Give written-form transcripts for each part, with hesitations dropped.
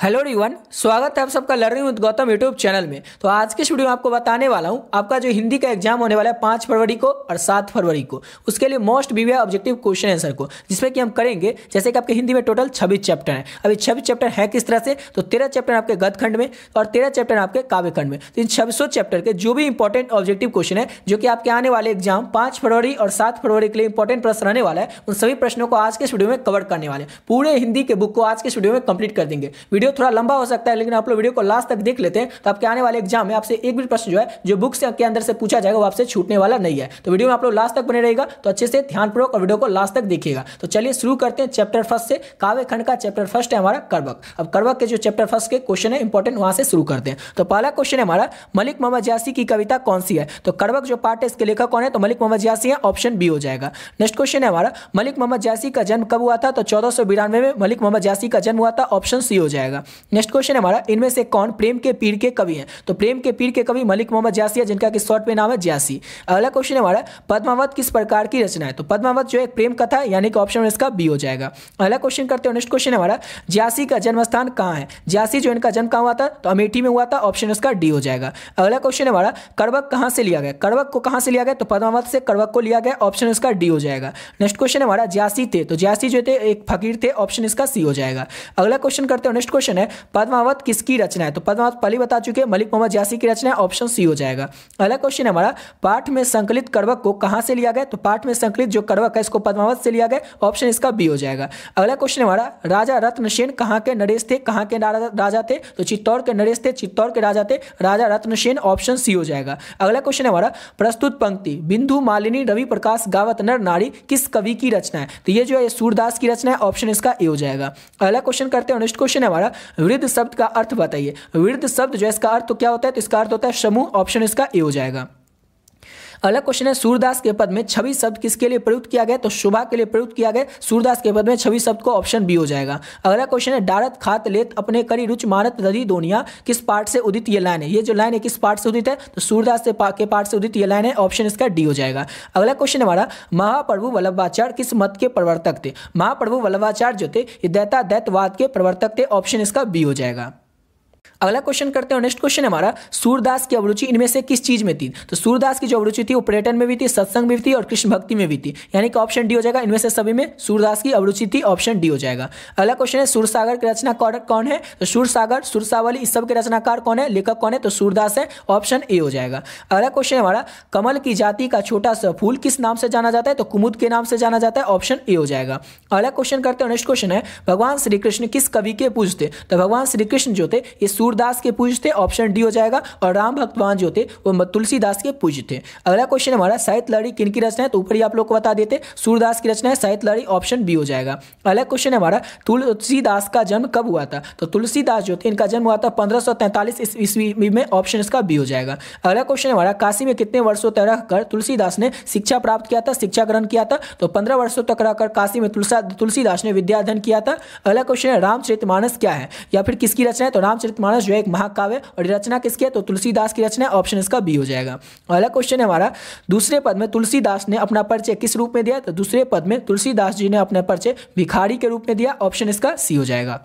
Hello everyone, स्वागत है आप सबका learning with Gautam YouTube channel में। तो आज के इस वीडियो में आपको बताने वाला हूं आपका जो हिंदी का एग्जाम होने वाला है 5 फरवरी को और 7 फरवरी को, उसके लिए most previous objective question answer को, जिसमें कि हम करेंगे जैसे कि आपके हिंदी में टोटल 26 चैप्टर है। अभी 26 चैप्टर है किस तरह से, तो 13 चैप्टर आपके गद्य खंड में और 13 चैप्टर आपके काव्य खंड में। तो इन 26 चैप्टर के जो भी इंपॉर्टेंट ऑब्जेक्टिव क्वेश्चन है जो कि आपके आने वाले एग्जाम 5 फरवरी और 7 फरवरी के लिए इंपॉर्टेंट प्रश्न रहने वाला है, उन सभी प्रश्नों को आज के इस वीडियो में कवर करने वाले हैं। पूरे हिंदी के बुक को आज के इस वीडियो में कंप्लीट कर देंगे। वीडियो थोड़ा लंबा हो सकता है, लेकिन आप लोग वीडियो को लास्ट तक देख लेते हैं तो आपके आने वाले एग्जाम में आपसे एक भी प्रश्न जो है जो बुक से के अंदर से पूछा जाएगा वो आपसे छूटने वाला नहीं है। तो वीडियो में आप लोग लास्ट तक बने रहेगा, तो अच्छे से ध्यानपूर्वक और वीडियो को लास्ट तक देखिएगा। तो चलिए शुरू करते हैं चैप्टर फर्स्ट से। काव्य खंड का चैप्टर फर्स्ट है हमारा करवक। अब करवक के जो चैप्टर फर्स्ट के क्वेश्चन है इंपॉर्टेंट, वहां से शुरू करते हैं। तो पहला क्वेश्चन है हमारा, मलिक मोहम्मद जियासी की कविता कौन सी है। तो करवक जो पार्ट है इसके लेखक कौन है, तो मलिक मोहम्मद जियासी है, ऑप्शन बी हो जाएगा। नेक्स्ट क्वेश्चन है हमारा, मलिक मोहम्मद जियासी का जन्म कब हुआ था। तो 1492 में मलिक मोहम्मद जियासी का जन्म हुआ था, ऑप्शन सी हो जाएगा। नेक्स्ट क्वेश्चन है हमारा, इनमें से कौन प्रेम के पीर के कवि हैं। तो प्रेम के पीर के कवि मलिक मोहम्मद जियासी है, जिनका कि शॉर्ट में नाम है जियासी। अगला क्वेश्चन है हमारा, पद्मावत किस प्रकार की रचना है। तो पद्मावत जो एक प्रेम कथा है, यानी कि ऑप्शन इसका बी हो जाएगा। अगला क्वेश्चन करते हैं। नेक्स्ट क्वेश्चन है हमारा, जियासी का जन्म स्थान कहाँ है। जियासी जो इनका जन्म कहाँ हुआ था, तो अमेठी में हुआ था, ऑप्शन इसका डी हो जाएगा। अगला क्वेश्चन है हमारा, करवक कहाँ से लिया गया। करवक को कहाँ से लिया गया, तो पद्मावत से करवक को लिया गया, ऑप्शन इसका डी हो जाएगा। नेक्स्ट क्वेश्चन है हमारा, जियासी थे, तो जियासी जो थे एक फकीर थे, ऑप्शन इसका सी हो जाएगा। अगला क्वेश्चन करते हैं। नेक्स्ट क्वेश्चन है, पद्मावत किसकी रचना है। तो पद्मावत पहले बता चुके हैं, मलिक मोहम्मद जियासी की रचना है, ऑप्शन सी हो जाएगा। अगला क्वेश्चन है हमारा, पाठ में संकलित करवक को कहां से लिया गया। तो पाठ में संकलित जो करवक है इसको पद्मावत से लिया गया, ऑप्शन इसका बी हो जाएगा। अगला क्वेश्चन है हमारा, राजा रत्नसेन कहां के नरेश थे। कहां के राजा थे, तो चित्तौड़ के नरेश थे, चित्तौड़ के राजा थे राजा रत्नसेन, ऑप्शन सी हो जाएगा। अगला क्वेश्चन है हमारा, प्रस्तुत पंक्ति बिंदु मालिनी रवि प्रकाश गावत नर नारी किस कवि की रचना है। तो ये जो है सूरदास की रचना है, ऑप्शन इसका ए हो जाएगा। अगला क्वेश्चन करते हैं। नेक्स्ट क्वेश्चन है हमारा, वृद्ध शब्द का अर्थ बताइए। वृद्ध शब्द जो है इसका अर्थ तो क्या होता है, तो इसका अर्थ होता है समूह, ऑप्शन इसका ए हो जाएगा। अगला क्वेश्चन है, सूरदास के पद में छवि शब्द किसके लिए प्रयुक्त किया गया। तो शोभा के लिए प्रयुक्त किया गया सूरदास के पद में छवि शब्द को, ऑप्शन बी हो जाएगा। अगला क्वेश्चन है, डारत खात लेत अपने करी रुच मानत दधी दोनिया किस पार्ट से उदित ये लाइन है। ये जो लाइन है किस पार्ट से उदित है, तो सूरदास के पार्ट से उदित ये लाइन है, ऑप्शन इसका डी हो जाएगा। अगला क्वेश्चन हमारा, महाप्रभु वल्लभाचार्य किस मत के प्रवर्तक थे। महाप्रभु वल्लभाचार्य जो थे ये दैतवाद के प्रवर्तक थे, ऑप्शन इसका बी हो जाएगा। अगला क्वेश्चन करते हैं। नेक्स्ट क्वेश्चन हमारा, सूरदास की अभिरुचि इनमें से किस चीज में थी। तो सूरदास की जो अभिरुचि थी वो पर्यटन में भी थी, सत्संग में भी थी और कृष्ण भक्ति में भी थी, यानी कि ऑप्शन डी हो जाएगा। इनमें से सभी में सूरदास की अभिरुचि थी, ऑप्शन डी हो जाएगा। अगला क्वेश्चन है, सूरसागर के रचनाकार कौन है। तो सूरसागर, सुरसावली इस सब के रचनाकार कौन है, लेखक कौन है, तो सूरदास है, ऑप्शन ए हो जाएगा। अगला क्वेश्चन हमारा, कमल की जाति का छोटा सा फूल किस नाम से जाना जाता है। तो कुमुद के नाम से जाना जाता है, ऑप्शन ए हो जाएगा। अगला क्वेश्चन करते हैं। नेक्स्ट क्वेश्चन है, भगवान श्री कृष्ण किस कवि के पूज्य थे। तो भगवान श्री कृष्ण जो थे ये सूरदास के पूज्य थे, ऑप्शन डी हो जाएगा। और राम भगवान जो थे वो तुलसीदास के पूज्य थे। अगला क्वेश्चन हमारा, साहित्य लहरी किन की रचना है। तो ऊपर ही आप लोग को बता देते, सूरदास की रचना है साहित्य लहरी, ऑप्शन बी हो जाएगा। अगला क्वेश्चन हमारा, तुलसीदास का जन्म कब हुआ था। तो तुलसीदास जो थे इनका जन्म हुआ था 1543 ईस्वी में, ऑप्शन इसका बी हो जाएगा। अगला क्वेश्चन हमारा, काशी में कितने वर्षों तक रहकर तुलसीदास ने शिक्षा प्राप्त किया था, शिक्षा ग्रहण किया था। तो 15 वर्षों तक रहकर काशी में तुलसीदास ने विद्या अध्ययन किया था। अगला क्वेश्चन है, रामचरितमानस क्या है या फिर किसकी रचना है। तो रामचरितमानस जो है एक महाकाव्य और रचना किसकी है, तो तुलसीदास की रचना है, ऑप्शन इसका बी हो जाएगा। अगला क्वेश्चन है हमारा, दूसरे पद में तुलसीदास ने अपना परिचय किस रूप में दिया। तो दूसरे पद में तुलसीदास जी ने अपना परिचय भिखारी के रूप में दिया, ऑप्शन इसका सी हो जाएगा।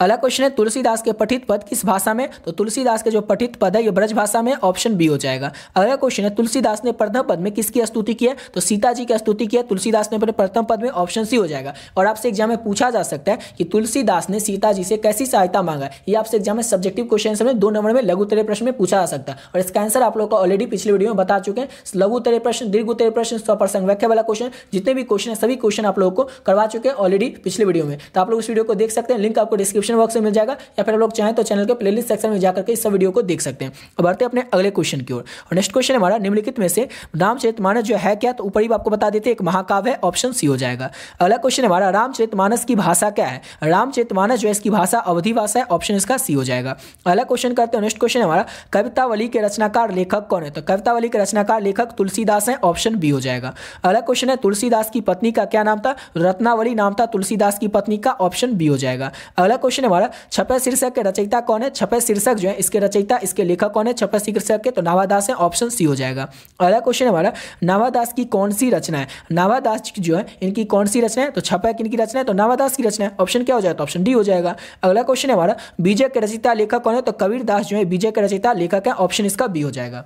अगला क्वेश्चन है, तुलसीदास के पठित पद किस भाषा में। तो तुलसीदास के जो पठित पद है ये ब्रज भाषा में, ऑप्शन बी हो जाएगा। अगला क्वेश्चन है, तुलसीदास ने प्रथम पद में किसकी स्तुति की है। तो सीता जी की स्तुति की है तुलसीदास ने अपने प्रथम पद में, ऑप्शन सी हो जाएगा। और आपसे एग्जाम में पूछा जा सकता है कि तुलसीदास ने सीता जी से कैसी सहायता मांगा है। ये आपसे एग्जाम में सब्जेक्टिव क्वेश्चन में 2 नंबर में लघु उत्तरीय प्रश्न में पूछा जा सकता है। और इसका आंसर आप लोग को ऑलरेडी पिछले वीडियो में बता चुके हैं। लघु उत्तरीय प्रश्न, दीर्घ उत्तरीय प्रश्न, स्वप्रसंग व्याख्या वाला क्वेश्चन, जितने भी क्वेश्चन है सभी क्वेश्चन आप लोगों को करवा चुके हैं ऑलरेडी पिछले वीडियो में। तो आप लोग इस वीडियो को देख सकते हैं, लिंक आपको डिस्क्रिप्शन बॉक्स में मिल जाएगा, या फिर आप लोग चाहें तो चैनल के प्लेलिस्ट सेक्शन में जाकर के इस सब वीडियो को देख सकते हैं। अब बढ़ते हैं अपने अगले क्वेश्चन की ओर। और नेक्स्ट क्वेश्चन हमारा, निम्नलिखित में से रामचरितमानस जो है क्या। तो ऊपर ही आपको बता देते हैं एक महाकाव्य है, ऑप्शन सी हो जाएगा। अगला क्वेश्चन हमारा, रामचरितमानस की भाषा क्या है। रामचरितमानस जो है इसकी भाषा अवधी भाषा है, ऑप्शन इसका सी हो जाएगा। अगला क्वेश्चन करते हैं। नेक्स्ट क्वेश्चन हमारा, कवितावली के रचनाकार लेखक कौन है। तो कवितावली के रचनाकार लेखक तुलसीदास है, ऑप्शन बी हो जाएगा। अगला क्वेश्चन है, तुलसीदास की पत्नी का क्या नाम था। रत्नावली नाम था तुलसीदास की पत्नी का, ऑप्शन बी हो जाएगा। अगला क्वेश्चन क्वेश्चन है हमारा छपे शीर्षक के रचयिता कौन है। छपे शीर्षक जो है इसके रचयिता इसके लेखक कौन है छपे शीर्षक के, तो नावादास है, ऑप्शन सी हो जाएगा। अगला क्वेश्चन है हमारा नावादास की कौन सी रचना है। नावादास जो है इनकी कौन सी रचना है, तो छपा किनकी रचना है, तो नावादास की रचना है, ऑप्शन क्या हो जाएगा, तो ऑप्शन डी हो जाएगा। अगला क्वेश्चन है हमारा बीजक के रचयिता लेखक कौन है, तो कबीरदास जो है बीजक के रचयिता लेखक है, ऑप्शन इसका बी हो जाएगा।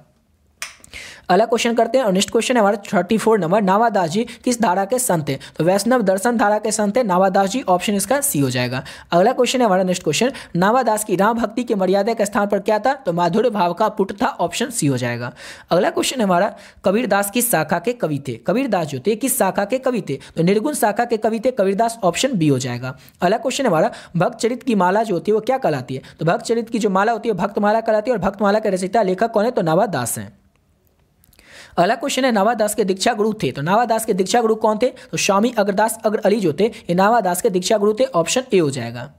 अगला क्वेश्चन करते हैं और नेक्स्ट क्वेश्चन है हमारा 34 नंबर, नावादास जी किस धारा के संत हैं, तो वैष्णव दर्शन धारा के संत हैं नावादास जी, ऑप्शन इसका सी हो जाएगा। अगला क्वेश्चन है हमारा नेक्स्ट क्वेश्चन, नावादास की राम भक्ति के मर्यादा के स्थान पर क्या था, तो माधुर्य भाव का पुट था, ऑप्शन सी हो जाएगा। अगला क्वेश्चन है हमारा कबीरदास किस शाखा के कवि थे। कबीरदास जो थे किस शाखा के कवि थे, तो निर्गुण शाखा के कवि थे कबीरदास, ऑप्शन बी हो जाएगा। अगला क्वेश्चन है हमारा भक्त चरित की माला जो होती है वो क्या कहलाती है, तो भक्त चरित की जो माला होती है भक्तमाला कहलाती है, और भक्तमाला के रचयिता लेखक कौन है, तो नावादास हैं। अगला क्वेश्चन है नावादास के दीक्षा गुरु थे, तो नावादास के दीक्षा गुरु कौन थे, तो स्वामी अग्रदास अग्र अली जो थे ये नावादास के दीक्षा गुरु थे, ऑप्शन ए हो जाएगा।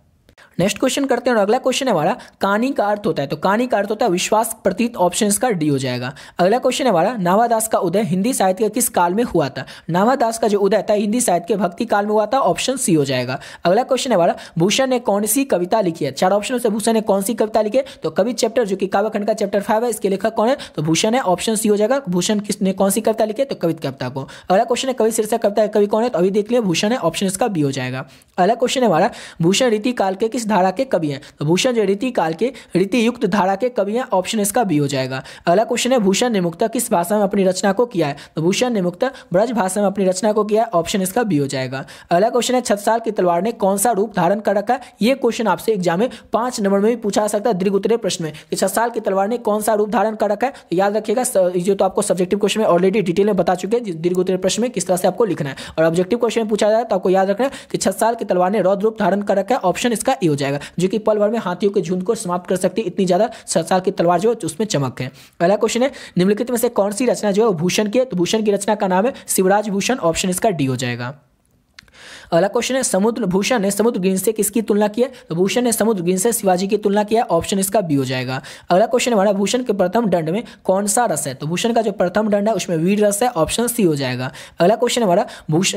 नेक्स्ट क्वेश्चन करते हैं और अगला क्वेश्चन है हमारा कहानी का अर्थ होता है, तो कहानी का अर्थ होता है विश्वास प्रतीत, ऑप्शन इसका डी हो जाएगा। अगला क्वेश्चन है हमारा नावादास का उदय हिंदी साहित्य के किस काल में हुआ था। नावादास का जो उदय था हिंदी साहित्य के भक्ति काल में हुआ था, ऑप्शन सी हो जाएगा। अगला क्वेश्चन है हमारा भूषण ने कौन सी कविता लिखी है। चार ऑप्शन से भूषण ने कौन सी कविता लिखी है, तो कवि चैप्टर जो कि काव्यखंड का चैप्टर 5 है इसके लेखक कौन है, तो भूषण है, ऑप्शन सी हो जाएगा। भूषण किसने कौन सी कविता लिखी है, तो कवित कविता को। अगला क्वेश्चन है कवि शीर्षक कविता कवि कौन है, तो अभी देख लिया भूषण है, ऑप्शन इसका बी हो जाएगा। अगला क्वेश्चन है हमारा भूषण रीति काल के किस धारा के कवि हैं, तो भूषण जो रीति काल के रीति युक्त धारा के कवि हैं, ऑप्शन इसका बी हो जाएगा। अगला क्वेश्चन है भूषण ने मुक्ता किस भाषा में अपनी रचना को किया है, तो भूषण ने मुक्ता ब्रज भाषा में अपनी रचना को किया है, ऑप्शन इसका बी हो जाएगा। अगला क्वेश्चन है छत्रसाल की तलवार ने कौन सा रूप धारण कर रखा है। ये क्वेश्चन आपसे एग्जाम में 5 नंबर में भी पूछा सकता है दीर्घ उत्तरीय प्रश्न में कि छत्रसाल की तलवार ने कौन सा रूप धारण कर रखा है, तो याद रखिएगा जो तो आपको सब्जेक्टिव क्वेश्चन में ऑलरेडी डिटेल में बता चुके हैं दीर्घ उत्तरीय प्रश्न में किस तरह से आपको लिखना है, और ऑब्जेक्टिव क्वेश्चन में पूछा जाए तो आपको याद रखना है कि छत्रसाल की तलवार ने रौद्र रूप धारण कर रखा है, ऑप्शन इसका ए हो जाएगा, जो कि पल भर में हाथियों के झुंड को समाप्त कर सकती है, इतनी ज्यादा छत्रसाल की तलवार जो उसमें चमक है। अगला क्वेश्चन है निम्नलिखित में से कौन सी रचना जो है भूषण की है, तो भूषण की रचना का नाम है शिवराज भूषण, ऑप्शन इसका डी हो जाएगा। अगला क्वेश्चन है समुद्र भूषण ने समुद्रग्रीन से किसकी तुलना की है, तो भूषण ने समुद्रग्रीन से शिवाजी की तुलना किया, ऑप्शन इसका बी हो जाएगा। अगला क्वेश्चन हमारा भूषण के प्रथम दंड में कौन सा रस है, तो भूषण का जो प्रथम दंड है उसमें वीर रस है, ऑप्शन सी हो जाएगा। अगला क्वेश्चन हमारा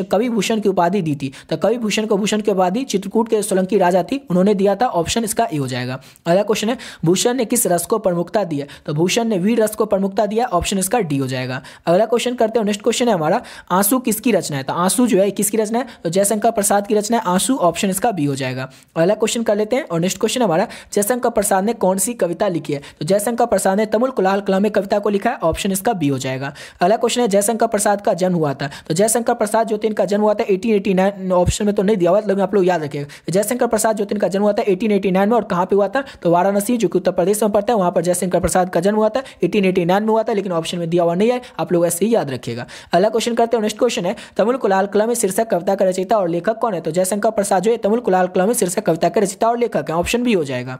कवि भूषण की उपाधि दी थी, तो कवि भूषण को भूषण की उपाधि चित्रकूट के सोलंकी राजा थी उन्होंने दिया था, ऑप्शन इसका ए हो जाएगा। अगला क्वेश्चन है भूषण ने किस रस को प्रमुखता दी है, तो भूषण ने वीर रस को प्रमुखता दिया, ऑप्शन इसका डी हो जाएगा। अगला क्वेश्चन करते हैं नेक्स्ट क्वेश्चन है हमारा आंसू किसकी रचना है, तो आंसू जो है किसकी रचना है, तो जयशंकर प्रसाद की रचना है आंसू, ऑप्शन इसका बी हो जाएगा। अगला क्वेश्चन कर लेते हैं और नेक्स्ट क्वेश्चन हमारा जयशंकर प्रसाद ने कौन सी कविता लिखी है, तो जयशंकर प्रसाद ने तमुल कुलाल कला में कविता को लिखा है, ऑप्शन इसका बी हो जाएगा। अगला क्वेश्चन है जयशंकर प्रसाद का जन्म हुआ था, तो जयशंकर प्रसाद जो थे इनका जन्म हुआ था 1889, ऑप्शन में तो नहीं दिया हुआ लेकिन आप लोग याद रखिएगा जयशंकर प्रसाद जो थे इनका जन्म हुआ था 1889 में, और कहाँ पे हुआ था, तो वाराणसी जो कि उत्तर प्रदेश में पड़ता है वहाँ पर जयशंकर प्रसाद का जन्म हुआ था 1889 में हुआ था, लेकिन ऑप्शन में दिया हुआ नहीं है, आप लोग ऐसे ही याद रखिएगा। अगला क्वेश्चन करते हैं नेक्स्ट क्वेश्चन है तमुल कुलाल कला में शीर्षक कविता का रचयिता और लेखक कौन है, तो जयशंकर प्रसाद जो है तमुल कुलाल कला में शीर्षक कविता के रचयिता और लेखक है, ऑप्शन बी हो जाएगा।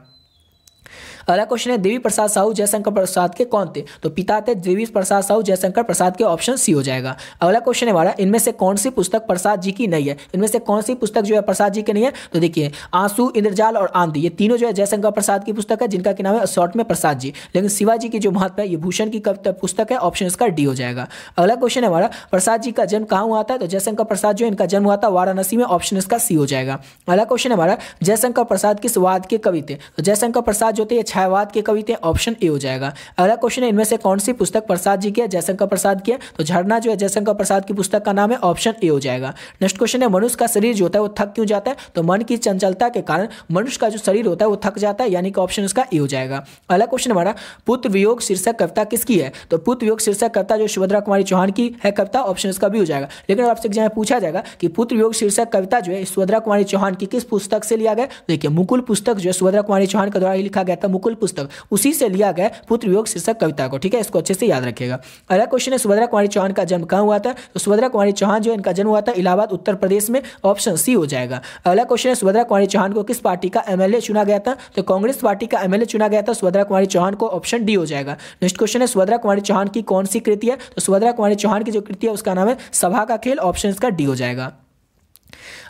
अगला क्वेश्चन है देवी प्रसाद साहू जयशंकर प्रसाद के कौन थे, तो पिता थे देवी प्रसाद साहू जयशंकर प्रसाद के, ऑप्शन सी हो जाएगा। अगला क्वेश्चन है हमारा इनमें से कौन सी पुस्तक प्रसाद जी की नहीं है, इनमें से कौन सी पुस्तक जो है प्रसाद जी की नहीं है, तो देखिए आंसू इंद्रजाल और आंधी ये तीनों जो है जयशंकर प्रसाद की पुस्तक है जिनका नाम है शॉर्ट में प्रसाद जी, लेकिन शिवाजी की जो महत्व है ये भूषण की पुस्तक है, ऑप्शन इसका डी हो जाएगा। अगला क्वेश्चन है हमारा प्रसाद जी का जन्म कहाँ हुआ था, तो जयशंकर प्रसाद जो इनका जन्म हुआ था वाराणसी में, ऑप्शन इसका सी हो जाएगा। अगला क्वेश्चन है हमारा जयशंकर प्रसाद किस वाद के कवि थे, तो जयशंकर प्रसाद जो थे ये छायावाद के कवि थे, ऑप्शन ए हो जाएगा। अगला क्वेश्चन है इनमें से कौन सी पुस्तक प्रसाद जी की है, जयशंकर प्रसाद की है, तो झरना जो है जयशंकर प्रसाद की पुस्तक का नाम है, ऑप्शन ए हो जाएगा। नेक्स्ट क्वेश्चन है मनुष्य का शरीर जो होता है वो थक क्यों जाता है, तो मन की चंचलता के कारण मनुष्य का जो शरीर होता है वो थक जाता है, यानी कि ऑप्शन इसका ए हो जाएगा। अगला क्वेश्चन हमारा पुत्र वियोग शीर्षक कविता किसकी है, तो पुत्र वियोग शीर्षक कविता जो सुभद्रा कुमारी चौहान की है कविता, ऑप्शन इसका भी हो जाएगा। लेकिन आपसे एग्जाम में पूछा जाएगा कि पुत्र वियोग शीर्षक कविता जो है सुभद्रा कुमारी चौहान की किस पुस्तक से लिया गया, देखिए मुकुल पुस्तक जो है सुभद्रा कुमारी चौहान के द्वारा लिखा गया था, मुकुल पुस्तक उसी से लिया गया पुत्र वियोग शीर्षक कविता को, ठीक है, इसको अच्छे से याद रखिएगा। अगला क्वेश्चन है सुभद्रा कुमारी चौहान का जन्म कहाँ हुआ था, तो सुभद्रा कुमारी चौहान जो इनका जन्म हुआ था इलाहाबाद उत्तर प्रदेश में, ऑप्शन सी हो जाएगा। अगला क्वेश्चन है सुभद्रा कुमारी चौहान को किस पार्टी का एमएलए चुना गया था, तो कांग्रेस पार्टी का एमएलए चुना गया था सुभद्रा कुमारी चौहान को, ऑप्शन डी हो जाएगा। नेक्स्ट क्वेश्चन है सुभद्रा कुमारी चौहान की कौन सी कृति है, तो सुभद्रा कुमारी चौहान की जो कृति है उसका नाम है सभा का खेल, ऑप्शन इसका डी हो जाएगा।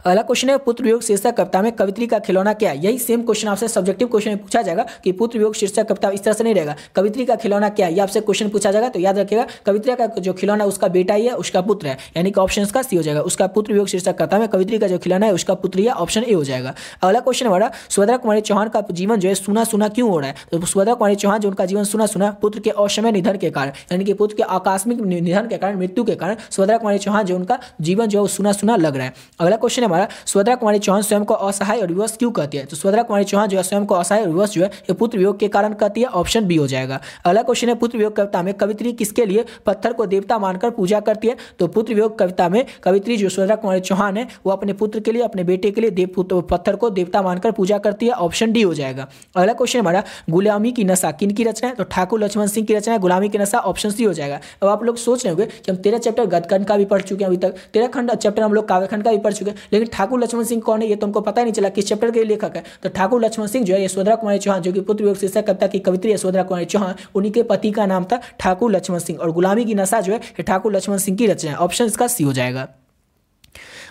अगला क्वेश्चन है पुत्र वियोग शीर्षक कविता में कवित्री का खिलौना क्या है। यही सेम क्वेश्चन आपसे सब्जेक्टिव क्वेश्चन में पूछा जाएगा कि पुत्र वियोग शीर्षक कविता इस तरह से नहीं रहेगा, कवित्री का खिलौना क्या है, ये आपसे क्वेश्चन पूछा जाएगा। तो याद रखिएगा कवित्री का जो खिलौना उसका बेटा ही है, उसका पुत्र है, यानी कि ऑप्शन इसका सी हो जाएगा। उसका पुत्र वियोग शीर्षक कविता में कवित्री का जो खिलौना है उसका पुत्र ही है, ऑप्शन ए हो जाएगा। अगला क्वेश्चन हमारा सुभद्रा कुमारी चौहान का जीवन जो है सुना सुना क्यों हो रहा है। तो सुभद्रा कुमारी चौहान जो उनका जीवन सुना सुना पुत्र के असमय निधन के कारण, यानी कि पुत्र के आकस्मिक निधन के कारण, मृत्यु के कारण सुभद्रा कुमारी चौहान जो उनका जीवन जो है सुना सुना लग रहा है। अगला क्वेश्चन है हमारा सुभद्रा कुमारी चौहान स्वयं को असहाय और विवश क्यों कहती है। तो सुभद्रा कुमारी चौहान जो है स्वयं को असहाय और विवश जो है ये पुत्र वियोग के कारण कहती है, ऑप्शन बी हो जाएगा। अगला क्वेश्चन है पुत्र वियोग कविता में कवित्री किसके लिए पत्थर को देवता मानकर पूजा करती है। तो पुत्र वियोग कविता में कवित्री जो सुभद्रा कुमारी चौहान है वो अपने पुत्र के लिए, अपने बेटे के लिए पत्थर को देवता मानकर पूजा करती है, ऑप्शन डी हो जाएगा। अगला क्वेश्चन हमारा गुलामी की नशा किन की रचना है। तो ठाकुर लक्ष्मण सिंह की रचना है गुलामी की नशा, ऑप्शन सी हो जाएगा। अब आप लोग सोच रहे होंगे कि हम 13 चैप्टर गद्यखंड का भी पढ़ चुके हैं, अभी तक 13 खंड चैप्टर हम लोग काव्यखंड का भी पढ़ चुके हैं, लेकिन ठाकुर लक्ष्मण सिंह कौन है ये तो हमको पता ही नहीं चला किस चैप्टर के लेखक है। तो ठाकुर लक्ष्मण सिंह जो है सुभद्रा कुमारी चौहान जो कि पुत्र वियोग शीर्षक कविता की कवित्री है सुभद्रा कुमारी चौहान, उन्हीं के पति का नाम था ठाकुर लक्ष्मण सिंह, और गुलामी की नशा जो है ठाकुर लक्ष्मण सिंह की रचना है, ऑप्शन इसका सी हो जाएगा।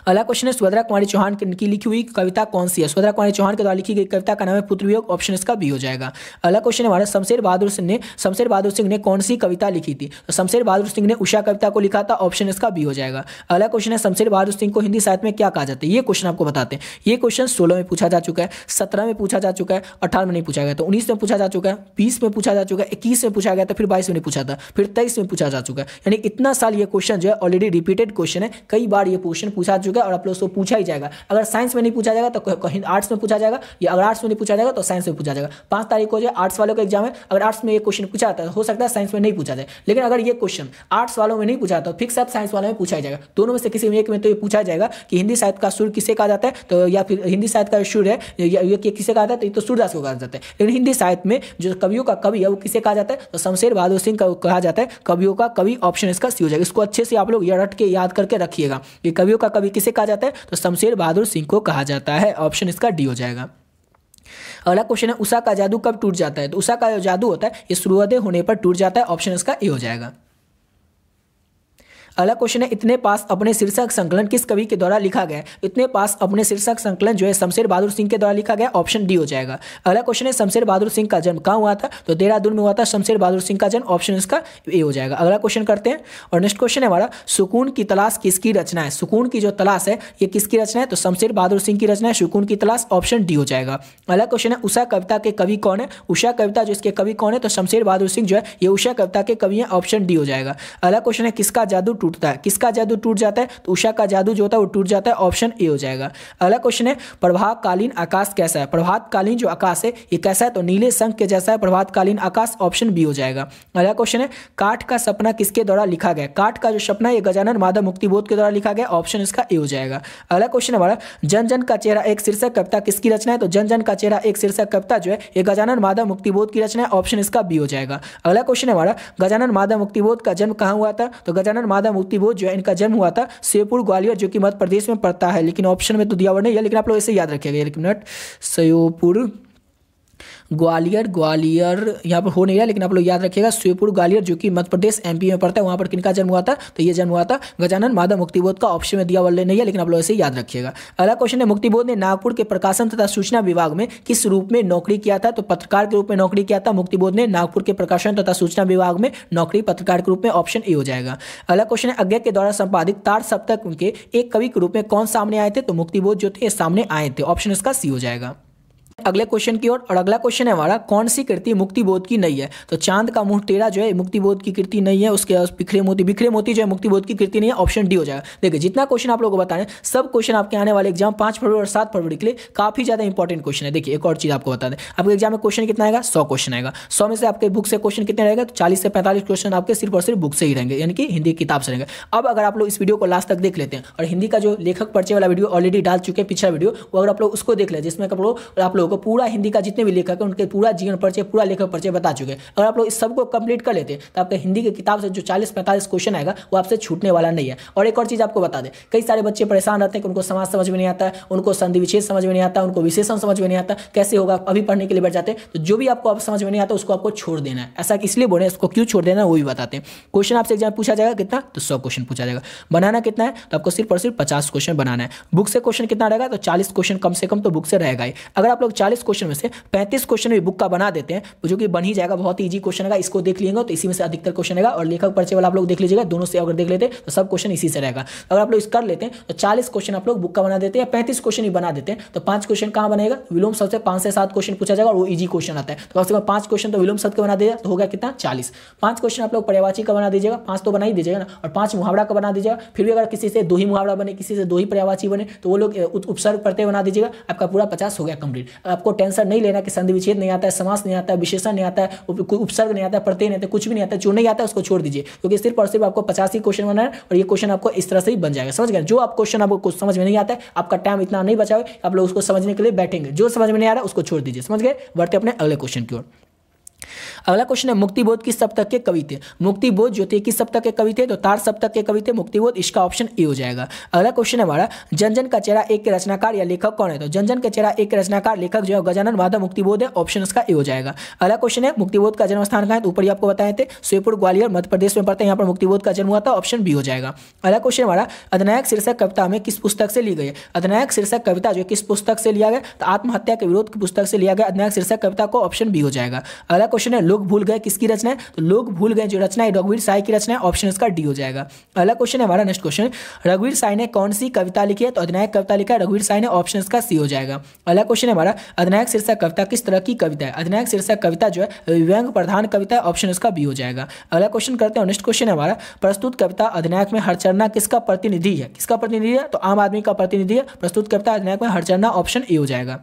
अगला क्वेश्चन है सुभद्रा कुमारी चौहान की लिखी हुई कविता कौन सी है। सुभद्रा कुमारी चौहान के द्वारा लिखी गई कविता का नाम है पुत्र वियोग, ऑप्शन इसका बी हो जाएगा। अगला क्वेश्चन है हमारा शमशेर बहादुर सिंह ने कौन सी कविता लिखी थी। तो शमशेर बहादुर सिंह ने उषा कविता को लिखा था, ऑप्शन इसका बी हो जाएगा। अगला क्वेश्चन है शमशेर बहादुर सिंह को हिंदी साहित्य में क्या कहा जाता है। ये क्वेश्चन आपको बताते हैं। ये क्वेश्चन 16 में पूछा जा चुका है, 17 में पूछा जा चुका है, 18 में नहीं पूछा गया, तो 19 में पूछा जा चुका है, 20 में पूछा जा चुका है, 21 में पूछा गया था, फिर 22 में नहीं पूछा था, फिर 23 में पूछा जा चुका है। यानी इतना साल ये क्वेश्चन जो है ऑलरेडी रिपीटेड क्वेश्चन है, कई बार ये क्वेश्चन पूछा चुका है और आप लोग को पूछा ही जाएगा। अगर साइंस में नहीं पूछा जाएगा तो कहीं आर्ट्स में पूछा जाएगा, या अगर आर्ट्स में नहीं पूछा जाएगा तो साइंस में पूछा जाएगा। 5 तारीख को जो आर्ट्स वालों का एग्जाम है, अगर आर्ट्स में ये क्वेश्चन पूछा जाता है हो सकता है साइंस में नहीं पूछा जाए, लेकिन अगर ये क्वेश्चन आर्ट्स वालों में नहीं पूछा तो फिक्स आप साइंस वालों में पूछा जाएगा। दोनों में से किसी में एक में तो ये पूछा जाएगा कि हिंदी साहित्य का सुर किसे कहा जाता है, तो या फिर हिंदी साहित्य का सुर है ये किसे कहा जाता है, तो सूरदास को कहा जाता है। लेकिन हिंदी साहित्य में जो कवियों का कवि है वो किसे कहा जाता है, तो शमशेर बहादुर सिंह का कहा जाता है कवियों का कवि, ऑप्शन इसका सी हो जाएगा। इसको अच्छे से आप लोग रट के याद करके रखिएगा कि कवियों का कवि किसे कहा जाता है, तो शमशेर बहादुर सिंह को कहा जाता है, ऑप्शन इसका डी हो जाएगा। अगला क्वेश्चन है उषा का जादू कब टूट जाता है। तो उषा का जो जादू होता है ये सूर्योदय होने पर टूट जाता है, ऑप्शन इसका ए हो जाएगा। अगला क्वेश्चन है इतने पास अपने शीर्षक संकलन किस कवि के द्वारा लिखा गया है। इतने पास अपने शीर्षक संकलन जो है शमशेर बहादुर सिंह के द्वारा लिखा गया, ऑप्शन डी हो जाएगा। अगला क्वेश्चन है शमशेर बहादुर सिंह का जन्म कहाँ हुआ था। तो देहरादून में हुआ था शमशेर बहादुर सिंह का जन्म, ऑप्शन इसका ए हो जाएगा। अगला क्वेश्चन करते हैं और नेक्स्ट क्वेश्चन है हमारा सुकून की तलाश किसकी रचना है। सुकून की जो तलाश है ये किसकी रचना है, तो शमशेर बहादुर सिंह की रचना है सुकून की तलाश, ऑप्शन डी हो जाएगा। अगला क्वेश्चन है उषा कविता के कवि कौन है। उषा कविता जो इसके कवि कौन है, तो शमशेर बहादुर सिंह जो है ये उषा कविता के कवि हैं, ऑप्शन डी हो जाएगा। अगला क्वेश्चन है किसका जादू टूटता है। किसका जादू टूट जाता है, तो उषा का जादू जो होता है वो टूट जाता है, ऑप्शन ए हो जाएगा। अगला क्वेश्चन है प्रभातकालीन आकाश कैसा है। प्रभातकालीन जो आकाश है ये कैसा है, तो नीले शंख के जैसा है प्रभातकालीन आकाश, ऑप्शन बी हो जाएगा। अगला क्वेश्चन है काठ का सपना किसके द्वारा लिखा गया। काठ का जो सपना ये गजानन माधव मुक्तिबोध के द्वारा लिखा गया, ऑप्शन इसका ए हो जाएगा। अगला क्वेश्चन हमारा जन जन का चेहरा एक शीर्षक कविता किसकी रचना है। तो जन जन का चेहरा एक शीर्षक कविता जो है ये गजानन माधव मुक्तिबोध की रचना है, ऑप्शन इसका बी हो जाएगा। अगला क्वेश्चन हमारा गजानन माधव मुक्तिबोध का जन्म कहाँ हुआ था। तो गजानन माधव मुक्तिबोध जो है इनका जन्म हुआ था श्योपुर ग्वालियर जो कि मध्य प्रदेश में पड़ता है, लेकिन ऑप्शन में तो दिया हुआ नहीं है, लेकिन आप लोग इसे याद रखिएगा। एक मिनट, श्योपुर ग्वालियर यहाँ पर हो नहीं रहा, लेकिन आप लोग याद रखिएगा श्योपुर ग्वालियर जो कि मध्य प्रदेश एमपी में पड़ता है, वहाँ पर किनका जन्म हुआ था, तो ये जन्म हुआ था गजानन माधव मुक्तिबोध का, ऑप्शन में दिया हुआ नहीं है, लेकिन आप लोग इसे याद रखिएगा। अगला क्वेश्चन है मुक्तिबोध ने नागपुर के प्रकाशन तथा सूचना विभाग में किस रूप में नौकरी किया था। तो पत्रकार के रूप में नौकरी किया था मुक्तिबोध ने नागपुर के प्रकाशन तथा सूचना विभाग में नौकरी पत्रकार के रूप में, ऑप्शन ए हो जाएगा। अगला क्वेश्चन है अज्ञा के द्वारा संपादित तार सप्तक उनके एक कवि के रूप में कौन सामने आए थे। तो मुक्तिबोध जो थे सामने आए थे, ऑप्शन इसका सी हो जाएगा। अगले क्वेश्चन की ओर, और अगला क्वेश्चन है हमारा कौन सी कृति मुक्तिबोध की नहीं है। तो चांद का मुंह टेढ़ा जो है मुक्तिबोध की कृति नहीं है, उसके बिखरे मोती जो है मुक्तिबोध की कृति नहीं है, ऑप्शन डी हो जाएगा। देखिए जितना क्वेश्चन आप लोगों को बता रहे हैं सब क्वेश्चन आपके आने वाले एग्जाम 5 फरवरी और 7 फरवरी के लिए काफी ज्यादा इंपॉर्टेंट क्वेश्चन है। देखिए एक और चीज आपको बता दें, आपके एग्जाम में क्वेश्चन कितना आएगा, 100 क्वेश्चन आएगा। 100 में से आपके बुक से क्वेश्चन कितने रहेगा, तो 40 से 45 क्वेश्चन आपके सिर्फ और सिर्फ बुक से ही रहेंगे, यानी कि हिंदी किताब से रहेंगे। अब अगर आप लोग इस वीडियो को लास्ट तक देख लेते हैं और हिंदी का जो लेखक परिचय वाला वीडियो ऑलरेडी डाल चुके हैं पिछला वीडियो, वो अगर आप लोग उसको देख लें जिसमें आप लोगों को को पूरा हिंदी का जितने भी लेखक है उनके पूरा जीवन परिचय, पूरा लेखक परिचय बता चुके हैं। अगर आप लोग इस सबको कंप्लीट कर लेते तो आपके हिंदी की किताब से जो 40-45 क्वेश्चन आएगा वो आपसे छूटने वाला नहीं है। और एक और चीज़ आपको बता दें, कई सारे बच्चे परेशान रहते हैं कि उनको समाज समझ में नहीं आता, उनको संधि विच्छेद समझ में नहीं आता, उनको विशेषण समझ में नहीं आता, कैसे होगा, अभी पढ़ने के लिए बैठ जाते हैं। तो जो भी आपको अब समझ में नहीं आता उसको आपको छोड़ देना है। ऐसा इसलिए बोले, इसको क्यों छोड़ देना है वो भी बताते हैं। क्वेश्चन आपसे एग्जाम पूछा जाएगा कितना, तो 100 क्वेश्चन पूछा जाएगा। बनाना कितना है, तो आपको सिर्फ और सिर्फ 50 क्वेश्चन बनाना है। बुक से क्वेश्चन कितना रहेगा, तो 40 क्वेश्चन कम से कम तो बुक से रहेगा ही। अगर आप लोग 40 क्वेश्चन में से 35 क्वेश्चन भी बुक का बना देते हैं जो कि बन ही जाएगा, बहुत ईजी क्वेश्चन रहेगा, इसको देख लेंगे तो इसी में से अधिकतर क्वेश्चन रहेगा। और लेखक परिचय वाला आप लोग देख लीजिएगा, दोनों से अगर देख लेते तो सब क्वेश्चन इसी से रहेगा। अगर आप लोग इस कर लेते हैं तो 40 क्वेश्चन आप लोग बुक का बना देते हैं, 35 क्वेश्चन ही बना देते हैं तो 5 क्वेश्चन कहाँ बनेगा, विलोम शब्द से 5 से 7 क्वेश्चन पूछा जाएगा और वो ईजी क्वेश्चन आता है। तो कम से कम 5 क्वेश्चन तो विलोम शब्द का बना दीजिएगा तो हो गया कितना, 40। 5 क्वेश्चन आप लोग पर्यायवाची का बना दीजिएगा, 5 तो बना ही दीजिएगा ना, और 5 मुहावरा का बना दीजिएगा। फिर भी अगर किसी से 2 ही मुहावरा बने, किसी से 2 ही पर्यायवाची बने तो वो लोग उपसर्ग प्रत्यय बना दीजिएगा, आपका पूरा 50 हो गया कंप्लीट। आपको टेंशन नहीं लेना कि संधि विच्छेद नहीं आता है, समास नहीं आता है, विशेषण नहीं आता है, उपसर्ग नहीं आता है, प्रत्यय नहीं आता है, कुछ भी नहीं आता है। जो नहीं आता है उसको छोड़ दीजिए, क्योंकि सिर्फ और सिर्फ आपको 50 ही क्वेश्चन बनाना है और ये क्वेश्चन आपको इस तरह से ही बन जाएगा। समझ गए, जो आप क्वेश्चन आपको कुछ समझ में नहीं आता है, आपका टाइम इतना नहीं बचा है, आप लोग उसको समझने के लिए बैठेंगे। जो समझ में नहीं आ रहा है उसको छोड़ दीजिए। समझ गए, बढ़ते अपने अगले क्वेश्चन की ओर। अगला क्वेश्चन है, मुक्तिबोध किस सप्तक के कवि थे। मुक्तिबोध जो थे किस सप्तक के कवि थे, तो तार सप्तक के कवि थे मुक्तिबोध, इसका ऑप्शन ए हो जाएगा। अगला क्वेश्चन है हमारा, जनजन का चेहरा एक के रचनाकार या लेखक कौन है, तो जनजन का चेहरा एक के रचनाकार लेखक जो है गजानन माधव मुक्तिबोध है, ऑप्शन इसका ए हो जाएगा। अगला क्वेश्चन है, मुक्तिबोध का जन्म स्थान कहाँ है, तो ऊपर ही आपको बताए थे श्योपुर ग्वालियर मध्य प्रदेश में पड़ता है, यहाँ पर मुक्तिबोध का जन्म हुआ था, ऑप्शन बी हो जाएगा। अगला क्वेश्चन हमारा, अधिनायक शीर्षक कविता में किस पुस्तक से ली गई है। अधिनायक शीर्षक कविता जो किस पुस्तक से लिया गया, तो आत्महत्या के विरोध की पुस्तक से लिया गया अधिनायक शीर्षक कविता को, ऑप्शन बी हो जाएगा। अगला क्वेश्चन है, लोग भूल गए किसकी रचना है, तो लोग भूल गए जो रचना है रघुवीर साई की रचना है, ऑप्शन इसका डी हो जाएगा। अगला क्वेश्चन है हमारा, नेक्स्ट क्वेश्चन, रघुवीर साई ने कौन सी कविता लिखी है, तो अधिनायक कविता लिखा है रघुवीर साई ने, ऑप्शन इसका सी हो जाएगा। अगला क्वेश्चन है हमारा, अधिनायक शीर्षक कविता किस तरह की कविता है, अधिनायक शीर्षक कविता जो है व्यंग प्रधान कविता है, ऑप्शन इसका बी हो जाएगा। अगला क्वेश्चन करते हैं, नेक्स्ट क्वेश्चन है हमारा, प्रस्तुत कविता अधिनायक में हरचरना किसका प्रतिनिधि है, किसका प्रतिनिधि है, तो आम आदमी का प्रतिनिधि है। प्रस्तुत कविता अधिनायक में हरचरना, ऑप्शन ए हो जाएगा।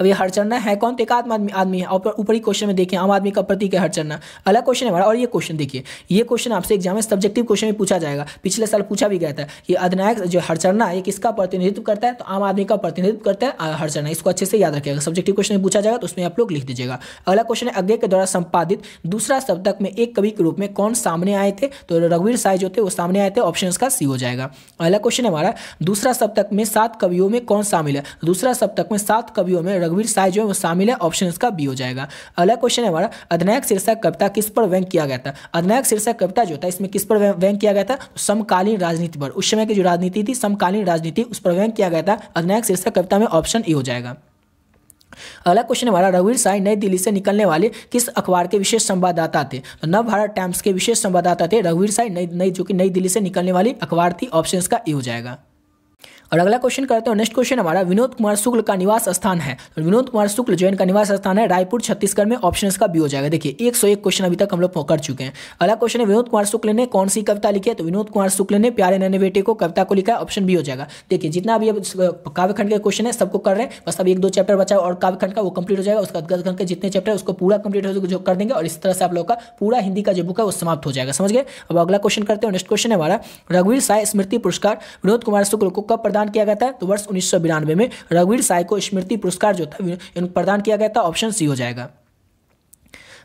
अब ये हरचरना है कौन, तो एक आदमी है, और ऊपरी क्वेश्चन में देखिए आम आदमी का प्रतीक है हरचरना। अगला क्वेश्चन है हमारा, और ये क्वेश्चन देखिए, ये क्वेश्चन आपसे एग्जाम में सब्जेक्टिव क्वेश्चन में पूछा जाएगा, पिछले साल पूछा भी गया था। ये अधिनायक जो हरचरना है ये किसका प्रतिनिधित्व करता है, तो आम आदमी का प्रतिनिधित्व करता है हरचरना, इसको अच्छे से याद रखिएगा। सब्जेक्टिव क्वेश्चन में पूछा जाएगा तो उसमें आप लोग लिख दीजिएगा। अगला क्वेश्चन है, अज्ञे के द्वारा संपादित दूसरा सप्तक में एक कवि के रूप में कौन सामने आए थे, तो रघुवीर साई जो थे वो सामने आए थे, ऑप्शन इसका सी हो जाएगा। अगला क्वेश्चन है हमारा, दूसरा सप्तक में 7 कवियों में कौन शामिल है, दूसरा सप्तक में 7 कवियों में रघुवीर साई जो है वो शामिल है, ऑप्शन इसका बी हो जाएगा। अगला क्वेश्चन है हमारा, अधिनायक शीर्षक कविता किस पर व्यंग किया गया था, अधिनायक शीर्षक कविता जो था इसमें किस पर व्यंग किया गया था, समकालीन राजनीति पर, उस समय की जो राजनीति थी समकालीन राजनीति उस पर व्यंग किया गया था अधिनायक शीर्षक कविता में, ऑप्शन ए हो जाएगा। अगला क्वेश्चन हमारा, रघुवीर साई नई दिल्ली से निकलने वाले किस अखबार के विशेष संवाददाता थे, तो नव भारत टाइम्स के विशेष संवाददाता थे रघुवीर साई, नई जो कि नई दिल्ली से निकलने वाली अखबार थी, ऑप्शन इसका ए हो जाएगा। और अगला क्वेश्चन करते हैं, नेक्स्ट क्वेश्चन हमारा, विनोद कुमार शुक्ल का निवास स्थान है, तो विनोद कुमार शुक्ल जो इनका निवास स्थान है रायपुर छत्तीसगढ़ में, ऑप्शन इसका बी हो जाएगा। देखिए 101 क्वेश्चन अभी तक हम लोग कर चुके हैं। अगला क्वेश्चन है, विनोद कुमार शुक्ल ने कौन सी कविता लिखी है, तो विनोद कुमार शुक्ल ने प्यारे नन्हे बेटे को कविता को लिखा है, ऑप्शन बी हो जाएगा। देखिए जितना भी अब काव्यखंड के क्वेश्चन है सबको कर रहे हैं, बस अब 1-2 चैप्टर बचा और काव्यखंड का वो कंप्लीट हो जाएगा, उसका गद्यखंड के जितने चैप्टर है उसको पूरा कंप्लीट हो कर देंगे और इस तरह से आप लोग का पूरा हिंदी का जो बुक है वो समाप्त हो जाएगा। समझ गए। अब अगला क्वेश्चन करते हैं, नेक्स्ट क्वेश्चन है हमारा, रघुवीर साई स्मृति पुरस्कार विनोद कुमार शुक्ल को कब प्रदान किया गया था, तो वर्ष 1992 में रघुवीर साई को स्मृति पुरस्कार जो था प्रदान किया गया था, ऑप्शन सी हो जाएगा।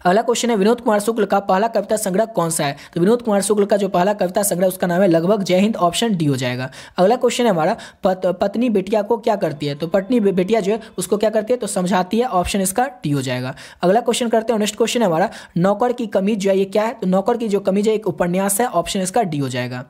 अगला क्वेश्चन है, विनोद कुमार शुक्ल का पहला कविता संग्रह कौन सा है, तो विनोद कुमार शुक्ल का जो पहला कविता संग्रह उसका नाम है लगभग जय हिंद, ऑप्शन डी हो जाएगा। अगला क्वेश्चन है हमारा, पत्नी बेटिया को क्या करती है, तो पत्नी बेटिया जो है उसको क्या करती है, तो समझाती है, ऑप्शन इसका डी हो जाएगा। अगला क्वेश्चन करते हैं, नेक्स्ट क्वेश्चन है हमारा, नौकर की कमीज जो है ये क्या है, तो नौकर की जो कमीज है एक उपन्यास है, ऑप्शन इसका डी हो जाएगा।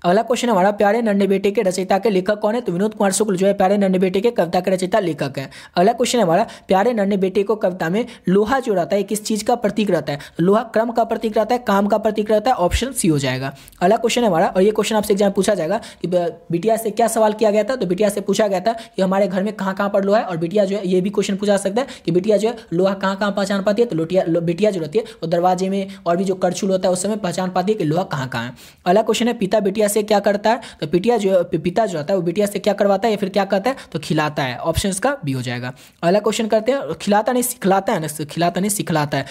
अगला क्वेश्चन हमारा, प्यारे नन्हे बेटे के रचयिता के लेखक कौन है, तो विनोद कुमार शुक्ल जो है प्यारे नन्हे बेटे के कविता के रचयिता लेखक है। अगला क्वेश्चन है हमारा, प्यारे नन्हे बेटे को कविता में लोहा जो रहता है किस चीज का प्रतीक रहता है, तो लोहा क्रम का प्रतीक रहता है, काम का प्रतीक रहता है, ऑप्शन सी हो जाएगा। अगला क्वेश्चन है हमारा, और ये क्वेश्चन आपसे एग्जाम पूछा जाएगा कि बिटिया से क्या सवाल किया गया था, तो बिटिया से पूछा गया था कि हमारे घर में कहाँ पर लोहा है, और बिटिया जो है ये भी क्वेश्चन पूछा सकता है कि बिटिया जो है लोहा कहाँ पहचान पाती है, तो बिटिया जो रहती है वो दरवाजे में और भी जो करछुल होता है उस समय पहचान पाती है कि लोहा कहाँ है। अगला क्वेश्चन है, पिता बिटिया से क्या करता है, तो पिटिया जो पिता जो होता है वो बिटिया से क्या करवाता है या फिर क्या करता है, तो खिलाता है। ऑप्शन इसका बी हो जाएगा। अगला क्वेश्चन करते हैं, खिलाता नहीं सिखलाता है ना, खिलाता नहीं सिखलाता है।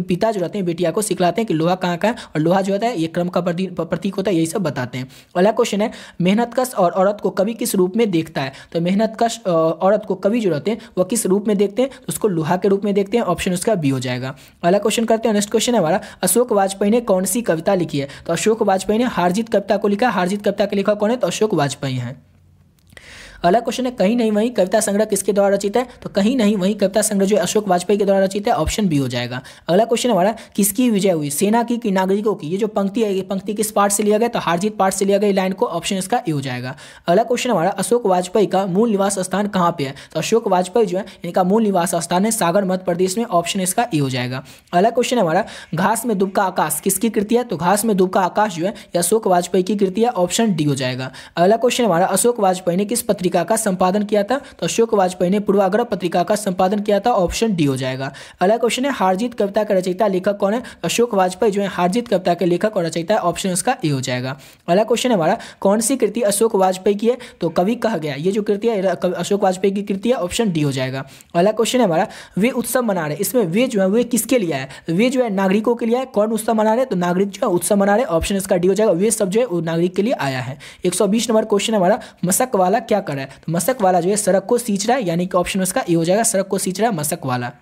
पिता जो रहते हैं बेटिया को सिखलाते हैं कि लोहा कहाँ का है, और लोहा जो होता है ये क्रम का प्रतीक होता है, यही सब बताते हैं। अगला क्वेश्चन है, मेहनतकश और औरत को कवि किस रूप में देखता है, तो मेहनतकश औरत को कवि जो रहते हैं वह किस रूप में देखते हैं, तो उसको लोहा के रूप में देखते हैं। ऑप्शन उसका बी हो जाएगा। अगला क्वेश्चन करते हैं, नेक्स्ट क्वेश्चन है हमारा, अशोक वाजपेयी ने कौन सी कविता लिखी है, तो अशोक वाजपेयी ने हारजीत कविता को लिखा। हारजीत कविता के लेखक कौन है, तो अशोक वाजपेयी हैं। अगला क्वेश्चन है, कहीं नहीं वहीं कविता संग्रह किसके द्वारा रचित है, तो कहीं नहीं वहीं कविता संग्रह जो अशोक वाजपेयी के द्वारा रचित है। ऑप्शन बी हो जाएगा। अगला क्वेश्चन हमारा, किसकी विजय हुई, सेना की कि नागरिकों की। ये जो पंक्ति है, ये पंक्ति किस पार्ट से लिया गया, तो हारजीत पार्ट से लिया गया लाइन को। ऑप्शन इसका ए हो जाएगा। अगला क्वेश्चन हमारा, अशोक वाजपेयी का मूल निवास स्थान कहाँ पे है, तो अशोक वाजपेयी जो है इनका मूल निवास स्थान है सागर मध्य प्रदेश में। ऑप्शन इसका ए हो जाएगा। अगला क्वेश्चन हमारा, घास में दुबका आकाश किसकी कृति है, तो घास में दुबका आकाश जो है यह अशोक वाजपेयी की कृति है। ऑप्शन डी हो जाएगा। अगला क्वेश्चन हमारा, अशोक वाजपेयी ने किस पत्रिका का संपादन किया था, तो अशोक वाजपेयी ने पूर्वाग्रह पत्रिका का संपादन किया था। ऑप्शन डी हो जाएगा। अगला क्वेश्चन है, हारजीत कविता का रचयिता लेखक कौन है, अशोक वाजपेयी जो है हारजीत कविता के लेखक और रचयिता है। ऑप्शन इसका ए हो जाएगा। अगला क्वेश्चन है हमारा, कौन सी कृति अशोक वाजपेयी की है, तो कवि कहा गया। ये जो कृति है अशोक वाजपेयी की कृति है। ऑप्शन डी हो जाएगा। अगला क्वेश्चन है हमारा, वे उत्सव मना रहे, इसमें वे जो है वे किसके लिए है, वे जो है नागरिकों के लिए है। कौन उत्सव मना रहे, तो नागरिक जो है उत्सव मना रहे। ऑप्शन इसका डी हो जाएगा। वे सब जो है वो नागरिक के लिए आया है। 120 नंबर क्वेश्चन हमारा, मशक वाला क्या कर रहा है, तो मशक वाला जो है सड़क को सींच रहा है, यानी कि ऑप्शन उसका ए हो जाएगा। सड़क को सींच रहा है मशक वाला।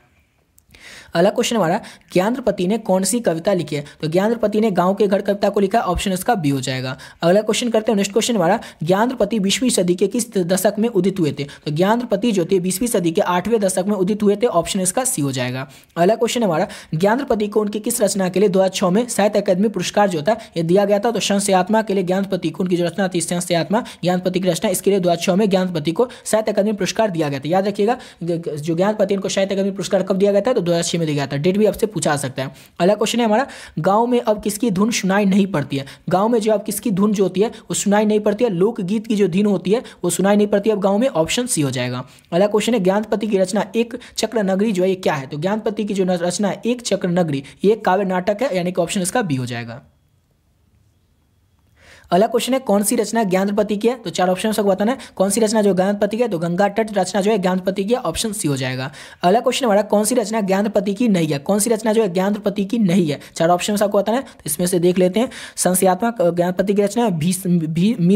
अगला क्वेश्चन हमारा, ज्ञानप्रपति ने कौन सी कविता लिखी है, तो ज्ञानप्रपति ने गांव के घर कविता को लिखा। ऑप्शन इसका बी हो जाएगा। अगला क्वेश्चन करते हैं, नेक्स्ट क्वेश्चन हमारा, ज्ञानप्रपति 20वीं सदी के किस दशक में उदित हुए थे, तो ज्ञानप्रपति जो थे 20वीं सदी के 8वें दशक में उदित हुए थे। ऑप्शन इसका सी हो जाएगा। अगला क्वेश्चन हमारा, ज्ञानप्रपति को उनकी किस रचना के लिए 2006 में साहित्य अकादमी पुरस्कार जो था ये दिया गया था, तो संशय आत्मा के लिए ज्ञानप्रपति को उनकी जो रचना थी संशय आत्मा ज्ञानप्रपति की रचना, इसके लिए 2006 में ज्ञानप्रति को साहित्य अकादमी पुरस्कार दिया गया था। याद रखिएगा, जो ज्ञानप्रति को साहित्य अकादमी पुरस्कार कब दिया गया था, तो 2006 में दिया गया था। डेट भी आपसे पूछा सकता है। अगला क्वेश्चन है हमारा, गांव में अब किसकी धुन सुनाई नहीं पड़ती है, गांव में जो अब किसकी धुन जो होती है वो सुनाई नहीं पड़ती है, लोकगीत की जो धुन होती है वो सुनाई नहीं पड़ती है अब गांव में। ऑप्शन सी हो जाएगा। अगला क्वेश्चन है, ज्ञानपति की रचना एक चक्र नगरी जो है ये क्या है, तो ज्ञानपति की जो रचना है एक चक्र नगरी ये काव्य नाटक है, यानी कि ऑप्शन इसका बी हो जाएगा। अगला क्वेश्चन है, कौन सी रचना ज्ञानप्रपति की है, तो 4 ऑप्शन सबको बताना है। कौन सी रचना जो ज्ञानप्रपति की है, तो गंगा तट रचना जो है ज्ञानप्रपति की है। ऑप्शन सी हो जाएगा। अगला क्वेश्चन हमारा, कौन सी रचना ज्ञानप्रपति की नहीं है, कौन सी रचना जो है ज्ञानप्रपति की नहीं है। 4 ऑप्शन सबको बताना है, तो इसमें से देख लेते हैं। संशयात्मक ज्ञानप्रति की रचना है,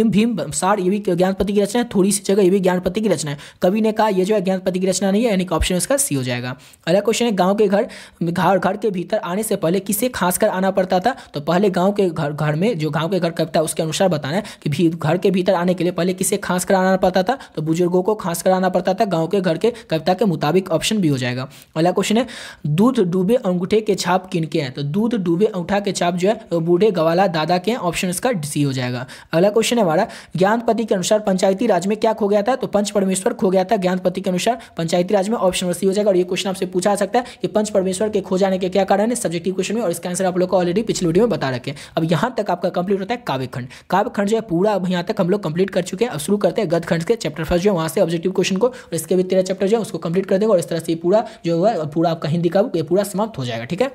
भीम सार ये भी ज्ञानप्रति की रचना है, थोड़ी सी जगह ये भी ज्ञानप्रति की रचना है। कवि ने कहा ये जो है ज्ञानप्रति की रचना नहीं है, यानी कि ऑप्शन इसका सी हो जाएगा। अगला क्वेश्चन है, गाँव के घर के भीतर आने से पहले किसे खास कर आना पड़ता था, तो पहले गाँव के घर में जो गाँव के घर कविता उसके अनुसार बताना है कि घर के भीतर आने के लिए पहले किसे खास कराना पड़ता था, तो बुजुर्गों को खास कराना पड़ता था गांव के घर के कविता के मुताबिक। ऑप्शन भी हो जाएगा। अगला क्वेश्चन है, दूध डूबे अंगूठे के छाप किनके हैं, तो दूध डूबे अंगूठा के छाप जो है वो बूढ़े गवाला दादा के हैं। ऑप्शन इसका सी हो जाएगा। अगला क्वेश्चन है हमारा, ज्ञानपति के अनुसार पंचायती राज में क्या खो गया था, तो पंच परमेश्वर खो गया था ज्ञानपति के अनुसार पंचायती राज में। ऑप्शन सी हो जाएगा। और ये क्वेश्चन आपसे पूछा जा सकता है कि पंच परमेश्वर के खो जाने के क्या कारण है सब्जेक्टिव क्वेश्चन में, और इसका आंसर आप लोग को ऑलरेडी पिछले वीडियो में बता रखे। अब यहाँ तक आपका कंप्लीट होता है काव्यखंड। काव्यखंड जो है पूरा यहाँ तक हम लोग कंप्लीट कर चुके हैं। अब शुरू करते हैं गद्य खंड के चैप्टर फर्स्ट जो है वहाँ से ऑब्जेक्टिव क्वेश्चन को, और इसके भी 13 चैप्टर जो है उसको कंप्लीट कर देंगे, और इस तरह से पूरा जो है पूरा आपका हिंदी का ये पूरा समाप्त हो जाएगा। ठीक है,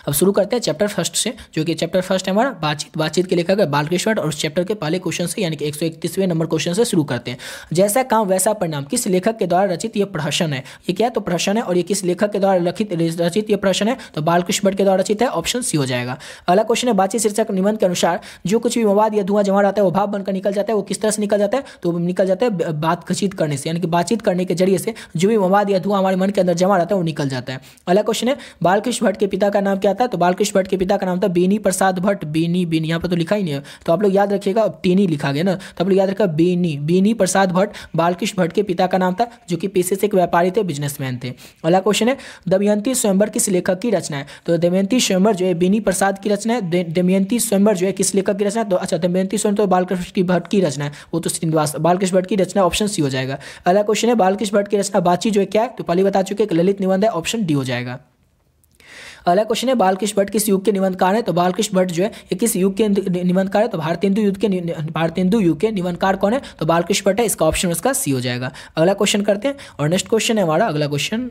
अब शुरू करते हैं चैप्टर फर्स्ट से, जो कि चैप्टर फर्स्ट है हमारा बातचीत के लेखक है बालकृष्ण भट्ट, और उस चैप्टर के पहले क्वेश्चन से यानी कि 131वें नंबर क्वेश्चन से शुरू करते हैं। जैसा काम वैसा परिणाम किस लेखक के द्वारा रचित ये प्रहसन है, ये क्या है, तो प्रहसन है, और ये किस लेखक के द्वारा रचित ये प्रहसन है, तो बालकृष्ण भट्ट के द्वारा रचित है। ऑप्शन सी हो जाएगा। अगला क्वेश्चन है, बातचीत शीर्षक निबंध के अनुसार जो कुछ भी मवाद या धुआं जमा रहता है वो भाप बनकर निकल जाता है, वो किस तरह से निकल जाता है, तो निकल जाता है बातचीत करने से, यानी कि बातचीत करने के जरिए से जो भी मवाद या धुआं हमारे मन के अंदर जमा रहता है वो निकल जाता है। अगला क्वेश्चन है, बालकृष्ण भट्ट के पिता का नाम क्या था, तो बालकृष्ण भट्ट के पिता का नाम था बेनी प्रसाद भट्ट। बेनी यहाँ पर तो लिखा ही नहीं है, तो आप लोग याद रखिएगा, टेनी लिखा गया ना, तो आप लोग याद रखिएगा बेनी प्रसाद भट्ट बालकृष्ण भट्ट के पिता का नाम था, जो कि पेशे से एक व्यापारी थे, बिजनेसमैन थे। अगला क्वेश्चन है, दमयंती स्वयंवर किस लेखक की रचना है, तो दमयंती स्वयंवर जो है बेनी प्रसाद की रचना है। दमयंती स्वयंवर जो है किस लेखक की रचना है, तो अच्छा दमयंती स्वयंवर तो बालकृष्ण भट्ट की रचना है, वो तो श्रीनिवास बालकृष्ण भट्ट की रचना। ऑप्शन सी हो जाएगा। अगला क्वेश्चन है, बालकृष्ण भट्ट की रचना बातचीत जो है क्या है, तो पहले बता चुके ललित निबंध है। ऑप्शन डी हो जाएगा। अगला क्वेश्चन है बालकृष्ण भट्ट किस युग के निबंधकार है? तो बालकृष्ण भट्ट जो है ये किस युग के निबंधकार है? तो भारतेंदु युग के निबंधकार कौन है? तो बालकृष्ण भट्ट है। इसका ऑप्शन इसका सी हो जाएगा। अगला क्वेश्चन करते हैं और नेक्स्ट क्वेश्चन है हमारा अगला क्वेश्चन,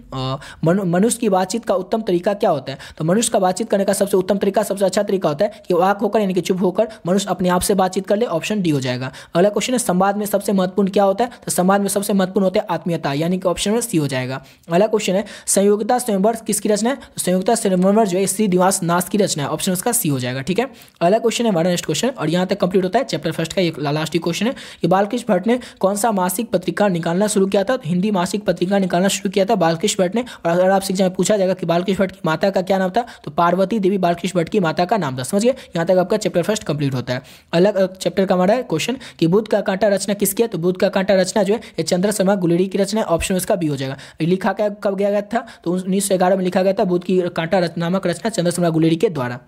मनुष्य की बातचीत का उत्तम तरीका क्या होता है? तो मनुष्य का बातचीत करने का सबसे उत्तम तरीका, सबसे अच्छा तरीका होता है कि वाक होकर यानी कि चुप होकर मनुष्य अपने आप से बातचीत कर ले। ऑप्शन डी हो जाएगा। अगला क्वेश्चन है संवाद में सबसे महत्वपूर्ण क्या होता है? तो संवाद में सबसे महत्वपूर्ण होता है आत्मीयता, यानी कि ऑप्शन में सी हो जाएगा। अगला क्वेश्चन है संयोगिता स्वयंवर किसकी रचना है? तो संयोगिता स्वयंवर जो है श्रीनिवास नाथ की रचना है। ऑप्शन उसका सी हो जाएगा। ठीक है, अगला क्वेश्चन है हमारा नेक्स्ट क्वेश्चन और यहाँ तक कंप्लीट होता है चैप्टर फर्स्ट का। एक लास्ट क्वेश्चन है कि बालकृष्ण भट्ट ने कौन सा मासिक पत्रिका निकालना शुरू किया था? तो हिंदी मासिक पत्रिका निकालना शुरू किया था बालकृष्ण भट्ट ने। और अगर आपसे एग्जाम में पूछा जाएगा कि बालकृष्ण भट्ट की माता का क्या नाम था? तो पार्वती देवी बालकृष्ण भट्ट की माता का नाम था। समझिए, यहाँ तक आपका चैप्टर फर्स्ट कंप्लीट होता है। अलग चैप्टर का हमारा क्वेश्चन कि बुध का कांटा रचना किसकी है? तो बुध का कांटा रचना जो है ये चंद्र शर्मा गुलेरी की रचना है। ऑप्शन उसका बी हो जाएगा। लिखा कब गया था? तो 1911 में लिखा गया था बुध की कांटा नामक रचना चंद्र शर्मा गुलेरी के द्वारा।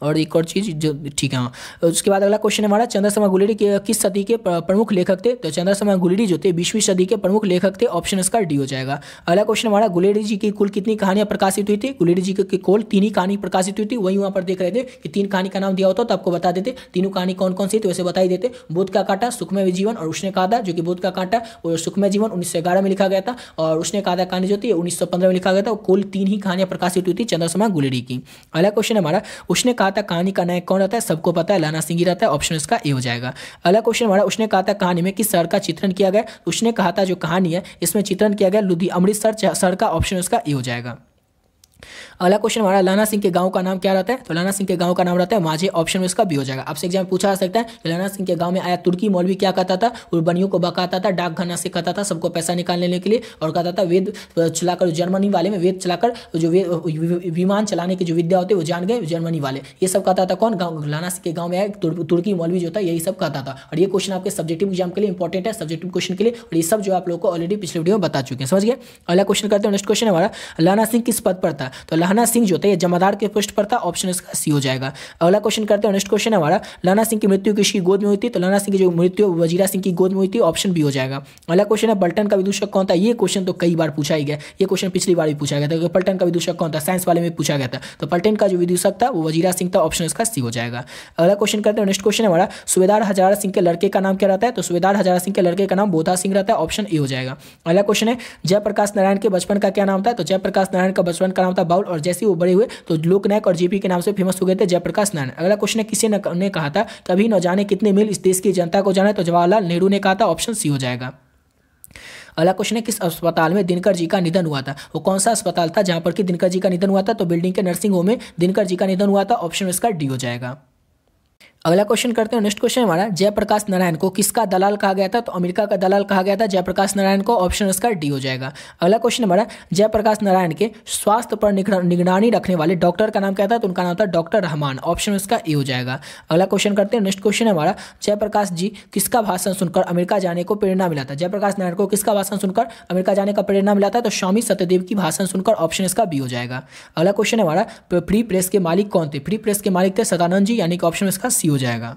और एक और चीज़ जो ठीक है हाँ, उसके बाद अगला क्वेश्चन हमारा चंद्र शर्मा गुलेरी के किस सदी के प्रमुख लेखक थे? तो चंद्र शर्मा गुलेरी जो थे 20वीं सदी के प्रमुख लेखक थे। ऑप्शन इसका डी हो जाएगा। अगला क्वेश्चन हमारा गुलेरी जी की कुल कितनी कहानियां प्रकाशित हुई थी? गुलेरी जी की कुल 3 ही कहानी प्रकाशित हुई थी। वही वहाँ पर देख रहे थे कि 3 कहानी का नाम दिया होता तो आपको बता देते तीनों कहानी कौन कौन सी, तो वैसे बता ही देते। बुध का कांटा, सुखमय जीवन और उसने कहा था, जो कि बुध का कांटा और सुखमय जीवन 1911 में लिखा गया था और उसने कहा था कहानी जो थी 1915 में लिखा गया था। कुल 3 ही कहानियां प्रकाशित हुई थी चंद्र शर्मा गुलेरी की। अगला क्वेश्चन हमारा उसने कहा था कहानी का नायक कौन रहता है? सबको पता है लाना सिंह ही रहता है। ऑप्शन इसका ए हो जाएगा। अगला क्वेश्चन हमारा उसने कहा था कहानी में किस शहर का चित्रण किया गया? उसने कहा था जो कहानी है इसमें चित्रण किया गया अमृतसर शहर का। ऑप्शन इसका ए हो जाएगा। अगला क्वेश्चन हमारा लाना सिंह के गांव का नाम क्या रहता है? तो लाना सिंह के गांव का नाम रहता है माझे। ऑप्शन में इसका बी हो जाएगा। आपसे एग्जाम पूछा जा सकता है कि लाना सिंह के गांव में आया तुर्की मौलवी क्या कहता था? उर्बनियों को बकाता था, डाकखाना से कहता था सबको पैसा निकालने के लिए और कहता था वेद चलाकर, जर्मनी वाले में वेद चलाकर जो विमान चलाने की जो विद्या होती है वो जान गए जर्मनी वाले। ये सब कहता था कौन? लाना सिंह के गाँव में आया तुर्की मौलवी जो था यही सब कहता था। और ये क्वेश्चन आपके सब्जेक्टिव एग्जाम के लिए इंपॉर्टेंट है, सब्जेक्टिव क्वेश्चन के लिए। और ये सब जो आप लोग को ऑलरेडी पिछले वीडियो में बता चुके हैं। समझ गए? अगला क्वेश्चन करते हैं। नेक्स्ट क्वेश्चन हमारा लाना सिंह किस पद पर था? तो लाना सिंह जो थे जमादार के पोस्ट पर था। ऑप्शन इसका सी हो जाएगा। अगला क्वेश्चन करते हैं। नेक्स्ट क्वेश्चन हमारा लाना सिंह की मृत्यु किसकी गोद में हुई थी? तो लाना सिंह की जो मृत्यु वजीरा सिंह की गोद में हुई थी। ऑप्शन बी हो जाएगा। अगला क्वेश्चन है पलटन का विदूषक कौन था? ये क्वेश्चन तो कई बार पूछा ही गया। ये क्वेश्चन पिछली बार भी पूछा गया था। पलटन का विदूषक कौन था? साइंस वाले में पूछा गया था। तो पलटन का जो विदूषक था वो वजीरा सिंह था। ऑप्शन इसका सी हो जाएगा। अगला क्वेश्चन करते हैं। नेक्स्ट क्वेश्चन हमारा सूबेदार हजारा सिंह के लड़के का नाम क्या रहता है? तो सूबेदार हजारा सिंह के लड़के का नाम बोधा सिंह रहता है। ऑप्शन ए हो जाएगा। अगला क्वेश्चन है जयप्रकाश नारायण के बचपन का क्या नाम था? तो जयप्रकाश नारायण का बचपन का नाम था बाउल और जैसे वो बड़े हुए तो लोकनायक और जेपी के नाम से फेमस हो गए थे जयप्रकाश नारायण। अगला क्वेश्चन है किसी ने कहा था कभी न जाने कितने मील इस देश की जनता को जाना? तो जवाहरलाल नेहरू ने कहा था। ऑप्शन सी हो जाएगा। अगला क्वेश्चन है किस अस्पताल में दिनकर जी का निधन हुआ था? वो कौन सा अस्पताल था जहां पर कि दिनकर जी का निधन हुआ था? तो बिल्डिंग के नर्सिंग होम में दिनकर जी का निधन हुआ था। ऑप्शन इसका डी हो जाएगा। अगला क्वेश्चन करते हैं। नेक्स्ट क्वेश्चन हमारा जयप्रकाश नारायण को किसका दलाल कहा गया था? तो अमेरिका का दलाल कहा गया था जयप्रकाश नारायण को। ऑप्शन इसका डी हो जाएगा। अगला क्वेश्चन हमारा जयप्रकाश नारायण के स्वास्थ्य पर निगरानी रखने वाले डॉक्टर का नाम क्या था? तो उनका नाम था डॉक्टर रहमान। ऑप्शन इसका ए हो जाएगा। अगला क्वेश्चन करते हैं। नेक्स्ट क्वेश्चन हमारा जयप्रकाश जी किसका भाषण सुनकर अमेरिका जाने को प्रेरणा मिला था? जयप्रकाश नारायण को किसका भाषण सुनकर अमेरिका जाने का प्रेरणा मिला था? तो स्वामी सत्यदेव की भाषण सुनकर। ऑप्शन इसका बी हो जाएगा। अगला क्वेश्चन हमारा फ्री प्रेस के मालिक कौन थे? फ्री प्रेस के मालिक थे सदानंद जी, यानी कि ऑप्शन इसका सी हो जाएगा।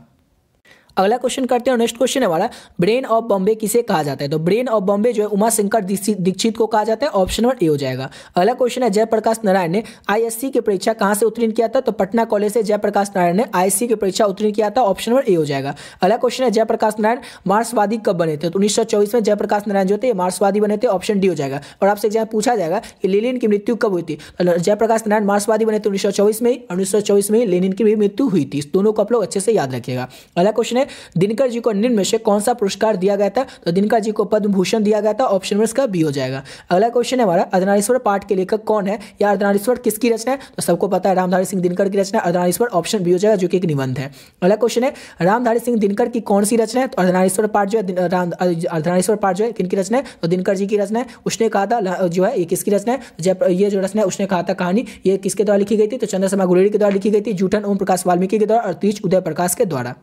अगला क्वेश्चन करते हैं। नेक्स्ट क्वेश्चन हमारा ब्रेन ऑफ बॉम्बे किसे कहा जाता है? तो ब्रेन ऑफ बॉम्बे जो है उमा शंकर दीक्षित को कहा जाता है। ऑप्शन नंबर ए हो जाएगा। अगला क्वेश्चन है जयप्रकाश नारायण ने आईएससी की परीक्षा कहां से उत्तीर्ण किया था? तो पटना कॉलेज से जयप्रकाश नारायण ने आईएससी की परीक्षा उत्तीर्ण किया था। ऑप्शन नंबर ए हो जाएगा। अगला क्वेश्चन है जयप्रकाश नारायण मार्क्सवादी कब बने थे? तो 1924 में जयप्रकाश नारायण जो थे मार्क्सवादी बने थे। ऑप्शन डी हो जाएगा। और आपसे एग्जाम पूछा जाएगा कि लेनिन की मृत्यु कब हुई थी? जयप्रकाश नारायण मार्क्सवादी बने थे 1924 में ही, और 1924 में ही लेनिन की भी मृत्यु हुई थी। दोनों को आप लोग अच्छे से याद रखिएगा। अगला क्वेश्चन है दिनकर जी को निम्न में से कौन सा पुरस्कार दिया गया था? तो दिनकर जी को पद्म भूषण दिया गया था। ऑप्शन में इसका बी हो जाएगा। अगला क्वेश्चन है हमारा अर्धनारीश्वर पाठ के लेखक कौन है या अर्धनारीश्वर किसकी रचना है? तो सबको पता है रामधारी सिंह दिनकर की रचना अर्धनारीश्वर। ऑप्शन बी हो जाएगा, जो कि एक निबंध है। अगला क्वेश्चन है रामधारी सिंह दिनकर की कौन सी रचना है? तो अर्धनारीश्वर पाठ जो है अर्धनारीश्वर पाठ जो है किनकी रचना है? तो दिनकर जी की रचना है। उसने कहा था जो है ये किसकी रचना है? ये जो रचना है उसने कहा था कहानी ये किसके द्वारा लिखी गई थी? तो चंद्र शर्मा गुलेरी के द्वारा लिखी गई थी, जूठन ओम प्रकाश वाल्मीकि के द्वारा और तीज उदय प्रकाश के द्वारा।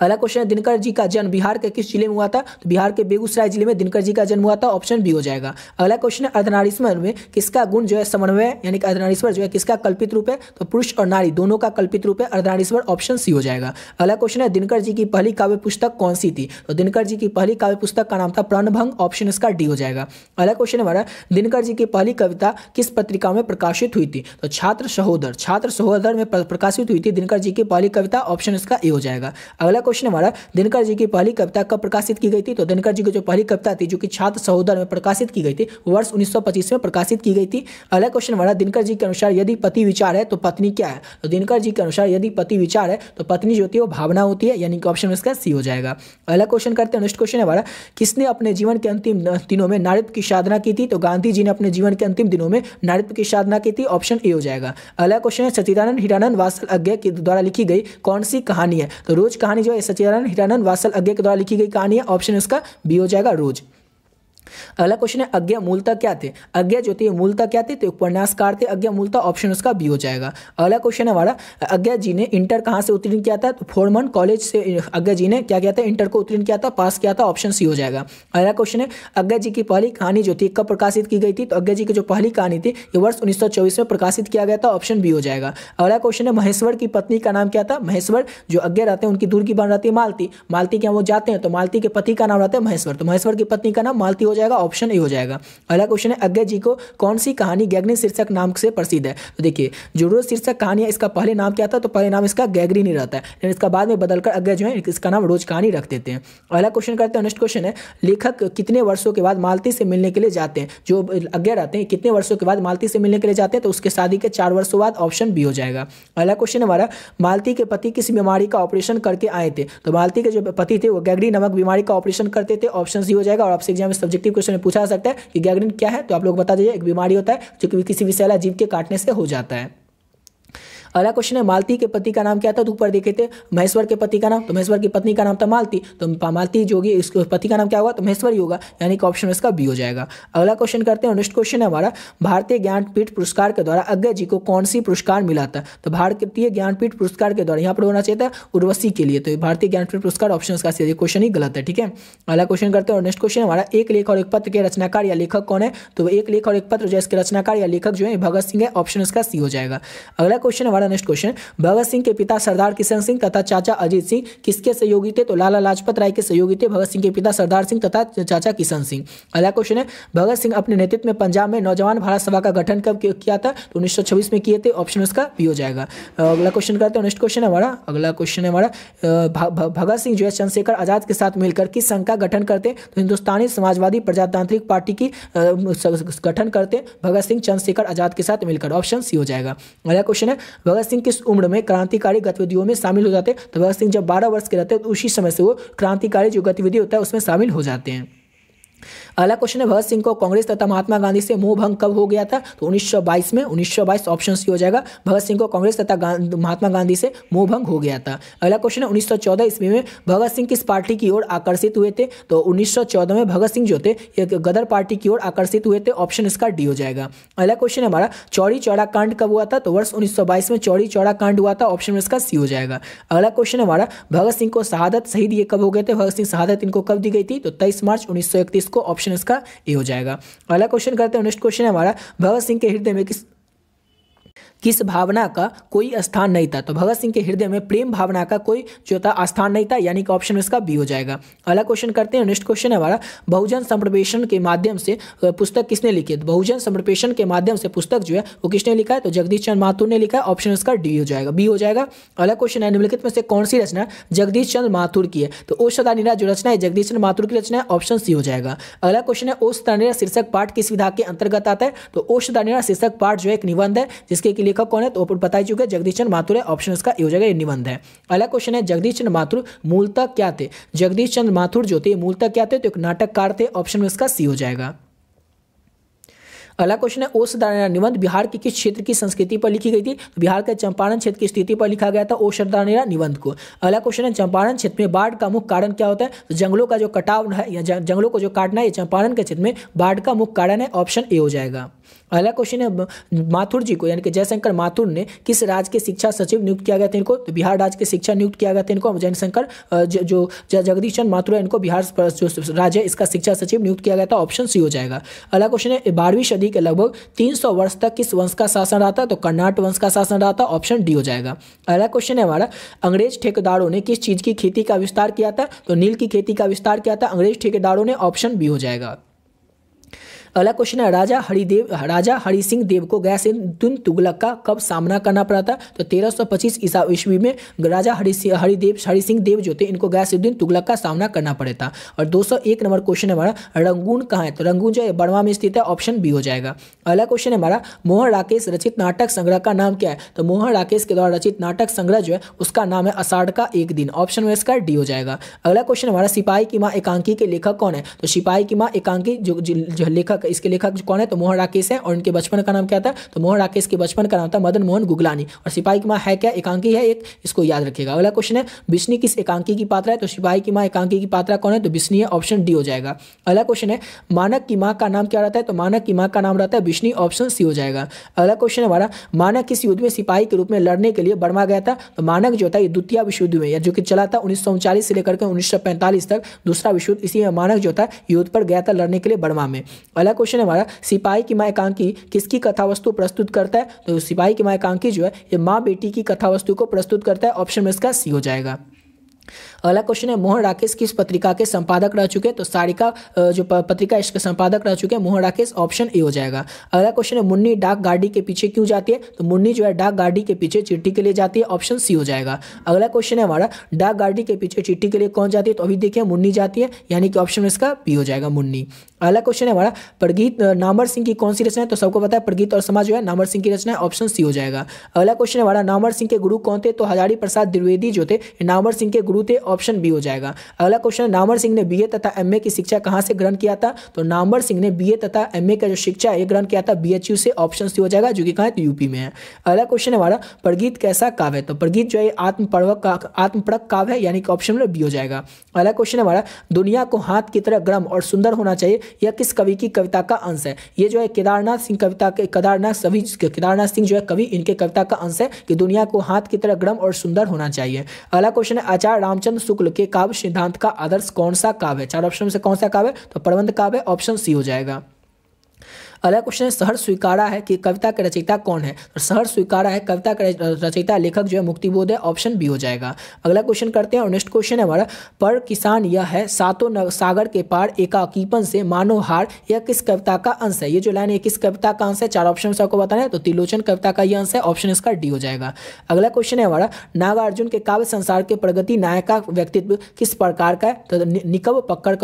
अगला क्वेश्चन है दिनकर जी का जन्म बिहार के किस जिले में हुआ था? तो बिहार के बेगूसराय जिले में दिनकर जी का जन्म हुआ था, ऑप्शन बी हो जाएगा। अगला क्वेश्चन है अर्धनारीश्वर में किसका गुण जो है समन्वय, यानी कि अर्धनारीश्वर जो है किसका कल्पित रूप है? तो पुरुष और नारी दोनों का कल्पित रूप है अर्धनारीश्वर, ऑप्शन सी हो जाएगा। अगला क्वेश्चन है दिनकर जी की पहली काव्य पुस्तक कौन सी थी? तो दिनकर जी की पहली काव्य पुस्तक का नाम था प्रणभंग, ऑप्शन इसका डी हो जाएगा। अगला क्वेश्चन है हमारा दिनकर जी की पहली कविता किस पत्रिका में प्रकाशित हुई थी? तो छात्र सहोदर में प्रकाशित हुई थी दिनकर जी की पहली कविता, ऑप्शन इसका ए हो जाएगा। अगला क्वेश्चन हमारा दिनकर जी की पहली कविता कब प्रकाशित की गई थी? तो दिनकर जी की जो पहली कविता थी जो कि छात्र सहोदर में प्रकाशित की गई थी वो वर्ष 1925 में प्रकाशित की गई थी। अगला क्वेश्चन हमारा दिनकर जी के अनुसार यदि पति विचार है तो पत्नी क्या है? तो दिनकर जी के अनुसार यदि पति विचार है तो पत्नी जो होती है वो भावना होती है, यानी कि ऑप्शन इसका सी हो जाएगा। अगला क्वेश्चन करते हैं, नेक्स्ट क्वेश्चन है हमारा किसने अपने जीवन के अंतिम दिनों में नारीत्व की साधना की थी? तो गांधी जी ने अपने जीवन के अंतिम दिनों में नारीत्व की साधना की थी, ऑप्शन ए हो जाएगा। अगला क्वेश्चन है सच्चिदानंद हीरानंद वात्सल्य के द्वारा लिखी गई कौन सी कहानी है? तो रोज कहानी जो है सच्चिदानंद हीरानंद वात्सल्य के द्वारा लिखी गई कहानी है, ऑप्शन इसका बी हो जाएगा, रोज। अगला क्वेश्चन है अज्ञा मूलतः क्या थे? अज्ञा जो थे मूलतः क्या थे? तो उपन्यासकार थे अज्ञा मूलतः, ऑप्शन उसका बी हो जाएगा। अगला क्वेश्चन है हमारा अज्ञा जी ने इंटर कहाँ से उत्तीर्ण किया था? तो फोरमन कॉलेज से अज्ञा जी ने क्या किया था? इंटर को उत्तीर्ण किया था, पास किया था, ऑप्शन सी हो जाएगा। अगला क्वेश्चन है अज्ञा जी की पहली कहानी जो थी कब प्रकाशित की गई थी? तो अज्ञा जी की जो पहली कहानी थी ये वर्ष 1924 में प्रकाशित किया गया था, ऑप्शन बी हो जाएगा। अगला क्वेश्चन है महेश्वर की पत्नी का नाम क्या था? महेश्वर जो अज्ञा रहते हैं उनकी दूर की बन रहती है मालती के यहाँ वो जाते हैं तो मालती के पति का नाम रहता है महेश्वर, तो महेश्वर की पत्नी का नाम मालती हो जाएगा, ऑप्शन ए हो जाएगा। अगला क्वेश्चन है अज्ञा जी को कौन सी कहानी गैगनी शीर्षक नाम से प्रसिद्ध है? तो देखिए जो रोज शीर्षक कहानी है इसका पहले नाम क्या था? तो पहले नाम इसका गैगरी नहीं रहता है, लेकिन इसका बाद में बदलकर अज्ञा जो है इसका नाम रोज कहानी रख देते हैं। अगला क्वेश्चन करते हैं, नेक्स्ट क्वेश्चन है लेखक कितने वर्षों के बाद मालती से मिलने के लिए जाते हैं? जो अज्ञा रहते हैं कितने वर्षों के बाद मालती से मिलने के लिए जाते हैं? तो उसके शादी के 4 वर्षों बाद, ऑप्शन बी हो जाएगा। अगला क्वेश्चन हमारा मालती के पति किस बीमारी का ऑपरेशन करके आए थे? तो मालती के जो पति थे वो गैगरी नामक बीमारी का ऑपरेशन करते थे, ऑप्शन सी हो जाएगा। और आपसे एग्जाम में सब्जेक्टिव क्वेश्चन में पूछा सकता है कि गैगरीन क्या है, तो आप लोग बता दीजिए। एक बीमारी होता है जो किसी विषैला जीव के काटने से हो जाता है। अगला क्वेश्चन है मालती के पति का नाम क्या था? तो ऊपर देखे थे महेश्वर के पति का नाम, तो महेश्वर की पत्नी का नाम था मालती, तो मालती जो होगी इसके पति का नाम क्या होगा? तो महेश्वर ही होगा, यानी कि ऑप्शन इसका बी हो जाएगा। अगला क्वेश्चन करते हैं, नेक्स्ट क्वेश्चन है हमारा भारतीय ज्ञानपीठ पुरस्कार के द्वारा अज्ञा जी को कौन सी पुरस्कार मिला था? तो भारतीय ज्ञानपीठ पुरस्कार के द्वारा यहाँ पर होना चाहिए था उर्वशी के लिए, तो भारतीय ज्ञानपीठ पुरस्कार ऑप्शन का क्वेश्चन ही गलत है, ठीक है। अगला क्वेश्चन करते हैं, नेक्स्ट क्वेश्चन हमारा एक लेख और एक पत्र के रचनाकार या लेखक कौन है? तो एक लेख और एक पत्र जो इसके रचनाकार या लेखक जो है भगत सिंह है, ऑप्शन इसका सी हो जाएगा। अगला क्वेश्चन हमारा नेक्स्ट क्वेश्चन भगत सिंह के पिता सरदार किशन सिंह तथा चाचा अजीत सिंह किसके सहयोगी थे? तो लाला लाजपत राय के सहयोगी थे भगत सिंह के पिता सरदार सिंह तथा चाचा किशन सिंह। अगला क्वेश्चन है भगत सिंह अपने नेतृत्व में पंजाब में नौजवान भारत सभा का गठन कब किया था? तो 1926 में किए थे, ऑप्शन इसका बी हो जाएगा। अगला क्वेश्चन करते हैं, नेक्स्ट क्वेश्चन है हमारा अगला क्वेश्चन है हमारा भगत सिंह जो है चंद्रशेखर आजाद के साथ मिलकर किस संघ का गठन करते? तो हिंदुस्तानी समाजवादी प्रजातांत्रिक पार्टी की गठन करते भगत सिंह चंद्रशेखर आजाद के साथ मिलकर, ऑप्शन सी हो जाएगा। अगला क्वेश्चन है भगत सिंह किस उम्र में क्रांतिकारी गतिविधियों में शामिल हो जाते? तो भगत सिंह जब 12 वर्ष के रहते हैं तो उसी समय से वो क्रांतिकारी जो गतिविधि होता है उसमें शामिल हो जाते हैं। अगला क्वेश्चन है भगत सिंह को कांग्रेस तथा महात्मा गांधी से मोह भंग कब हो गया था? तो 1922 में, 1922 ऑप्शन सी हो जाएगा। भगत सिंह को कांग्रेस तथा महात्मा गांधी से मोह भंग हो गया था। अगला क्वेश्चन है 1914 ईस्वी में भगत सिंह किस पार्टी की ओर आकर्षित हुए थे? तो 1914 में भगत सिंह जो थे गदर पार्टी की ओर आकर्षित हुए थे, ऑप्शन इसका डी हो जाएगा। अगला क्वेश्चन हमारा चौरी चौरा कांड कब हुआ था? तो वर्ष 1922 में चौरी चौरा कांड हुआ था, ऑप्शन इसका सी हो जाएगा। अगला क्वेश्चन हमारा भगत सिंह को शहादत शहीद ये कब हो गए थे? भगत सिंह शहादत इनको कब दी गई थी? तो 23 मार्च 1931 को, ऑप्शन इसका ए हो जाएगा। अगला क्वेश्चन करते हैं, नेक्स्ट क्वेश्चन है हमारा भगत सिंह के हृदय में किस भावना का कोई स्थान नहीं था? तो भगत सिंह के हृदय में प्रेम भावना का कोई जो था स्थान नहीं था, यानी कि ऑप्शन इसका बी हो जाएगा। अगला क्वेश्चन करते हैं, नेक्स्ट क्वेश्चन है हमारा बहुजन संप्रेषण के माध्यम से पुस्तक किसने लिखी? तो बहुजन संप्रेषण के माध्यम से पुस्तक जो है वो किसने लिखा है? तो जगदीश चंद्र माथुर ने लिखा है, ऑप्शन इसका डी हो जाएगा, बी हो जाएगा। अगला क्वेश्चन है निम्नलिखित में से कौन सी रचना जगदीश चंद्र माथुर की है? तो ओषधानिरा जो रचना है जगदीश चंद्र माथुर की रचना है, ऑप्शन सी हो जाएगा। अगला क्वेश्चन है ओषधानिरा शीर्षक पाठ किस विधा के अंतर्गत आता है? तो ओषधानिरा शीर्षक पाठ जो है एक निबंध है जिसके लेखक कौन है? तो बता ही चुके जगदीश चंद्र माथुर है, ऑप्शन इसका ए हो जाएगा, ये निबंध है। अगला क्वेश्चन है जगदीश चंद्र माथुर मूलतः क्या थे? जगदीश चंद्र माथुर जो थे मूलतः क्या थे? तो एक नाटककार थे, ऑप्शन इसका सी हो जाएगा। अगला क्वेश्चन है ओस दानेदार निबंध बिहार के किस क्षेत्र की संस्कृति पर लिखी गई थी? तो बिहार के चंपारण क्षेत्र की स्थिति पर लिखा गया था ओस दानेदार निबंध को। अगला क्वेश्चन है चंपारण क्षेत्र में बाढ़ का मुख्य कारण क्या होता है? तो जंगलों का जो कटाव है या जंगलों को जो काटना है, ये चंपारण के क्षेत्र में बाढ़ का मुख्य कारण है, ऑप्शन ए हो जाएगा। अगला क्वेश्चन है माथुर जी को यानी कि जयशंकर माथुर ने किस राज्य के शिक्षा सचिव नियुक्त किया गया था इनको? तो बिहार राज्य के शिक्षा नियुक्त किया गया था इनको। जयशंकर जो जगदीश चंद्र माथुर है, इनको बिहार जो राज्य है इसका शिक्षा सचिव नियुक्त किया गया था, ऑप्शन सी हो जाएगा। अगला क्वेश्चन है 12वीं सदी के लगभग 300 वर्ष तक किस वंश का शासन रहा था? तो कर्नाट वंश का शासन रहा था, ऑप्शन डी हो जाएगा। अगला क्वेश्चन है हमारा अंग्रेज ठेकेदारों ने किस चीज की खेती का विस्तार किया था? तो नील की खेती का विस्तार किया था अंग्रेज ठेकेदारों ने, ऑप्शन बी हो जाएगा। अगला क्वेश्चन है राजा हरि सिंह देव को गयासुद्दीन तुगलक का कब सामना करना पड़ा था? तो 1325 ईस्वी में राजा हरि सिंह देव जो थे इनको गयासुद्दीन तुगलक का सामना करना पड़ा था। और 201 नंबर क्वेश्चन है हमारा रंगून कहाँ है? तो रंगून जो है बड़वा में स्थित है, ऑप्शन बी हो जाएगा। अगला क्वेश्चन है हमारा मोहन राकेश रचित नाटक संग्रह का नाम क्या है? तो मोहन राकेश के द्वारा रचित नाटक संग्रह जो है उसका नाम है आषाढ़ का एक दिन, ऑप्शन में इसका डी हो जाएगा। अगला क्वेश्चन हमारा सिपाही की माँ एकांकी के लेखक कौन है? तो सिपाही की माँ एकांकी जो लेखक इसके लेखक कौन है? तो मोहन राकेश है। और इनके बचपन का नाम क्या था? तो मोहन राकेश के बचपन का नाम था मदन मोहन गुगलानी। और सिपाही की माँ है क्या? एकांकी है एक, इसको याद रखिएगा। अगला क्वेश्चन है बिस्नी किस एकांकी की पात्रा है? तो सिपाही की माँ एकांकी की पात्रा कौन है? तो बिस्नी है, ऑप्शन डी हो जाएगा। अगला क्वेश्चन है मानक की माँ का नाम क्या रहता है? तो मानक की माँ का नाम रहता है बिस्नी, ऑप्शन सी हो जाएगा। अगला क्वेश्चन है हमारा मानक किस युद्ध में सिपाही के रूप में लड़ने के लिए बर्मा गया था? तो मानक जो था ये द्वितीय विश्व युद्ध में, या जो कि चला था 1939 से लेकर के 1945 तक, दूसरा विश्व युद्ध, इसी में मानक जो था युद्ध पर गया था लड़ने के लिए बर्मा में। अगला क्वेश्चन है हमारा सिपाही की माँ एकांकी किसकी कथा वस्तु प्रस्तुत करता है? तो सिपाही की माँ एकांकी जो है ये माँ बेटी की कथा वस्तु को प्रस्तुत करता है, ऑप्शन में इसका सी हो जाएगा। अगला क्वेश्चन है मोहन राकेश किस पत्रिका के संपादक रह चुके हैं? तो सारिका जो पत्रिका इसके संपादक रह चुके हैं मोहन राकेश, ऑप्शन ए हो जाएगा। अगला क्वेश्चन है मुन्नी डाक गाड़ी के पीछे क्यों जाती है? तो मुन्नी जो है डाक गाड़ी के पीछे चिट्ठी के लिए जाती है, ऑप्शन सी हो जाएगा। अगला क्वेश्चन है हमारा डाक गाड़ी के पीछे चिट्ठी के लिए कौन जाती है? तो अभी देखिए मुन्नी जाती है, यानी कि ऑप्शन में इसका बी हो जाएगा मुन्नी। अगला क्वेश्चन है हमारा प्रगीत नामवर सिंह की कौन सी रचना है? तो सबको पता है प्रगीत और समाज जो है नामवर सिंह की रचना है, ऑप्शन सी हो जाएगा। अगला क्वेश्चन है हमारा नामवर सिंह के गुरु कौन थे? तो हजारी प्रसाद द्विवेदी जो थे नामवर सिंह के गुरु थे, ऑप्शन बी हो जाएगा। अगला क्वेश्चन है नामवर सिंह ने बीए तथा एमए की शिक्षा कहां से ग्रहण किया था? तो नामवर सिंह ने बीए तथा एमए का जो शिक्षा है ग्रहण किया था बीएचयू से, ऑप्शन सी हो जाएगा, जो कि कहां है? तो यूपी में है। अगला क्वेश्चन है हमारा प्रगीत कैसा काव्य है? तो प्रगीत जो है आत्मपरक काव्य है, यानी कि ऑप्शन में बी हो जाएगा। अगला क्वेश्चन है हमारा दुनिया को हाथ की तरह गर्म और सुंदर होना चाहिए, यह किस कवि की कविता का अंश है? ये जो है केदारनाथ सिंह जो है कवि, इनके कविता का अंश है कि दुनिया को हाथ की तरह गर्म और सुंदर होना चाहिए। अगला क्वेश्चन है आचार्य रामचंद्र शुक्ल के काव्य सिद्धांत का आदर्श कौन सा काव्य है? चार ऑप्शन में से कौन सा काव्य है? तो प्रबंध काव्य, ऑप्शन सी हो जाएगा। अगला क्वेश्चन है सहर्ष स्वीकारा है कि कविता के रचयिता कौन है? तो सहर्ष स्वीकारा है कविता के रचयिता लेखक जो है मुक्तिबोध है, ऑप्शन बी हो जाएगा। अगला क्वेश्चन करते हैं और नेक्स्ट क्वेश्चन है हमारा पर किसान यह है सातों सागर के पार एकाकीपन से मानो हार, यह किस कविता का अंश है? ये जो लाइन है किस कविता का अंश है? चार ऑप्शन से आपको बताना है, तो त्रिलोचन कविता का यह अंश है, ऑप्शन इसका डी हो जाएगा। अगला क्वेश्चन है हमारा नागार्जुन के काव्य संसार के प्रगति नायक का व्यक्तित्व किस प्रकार का है? तो निकब पकड़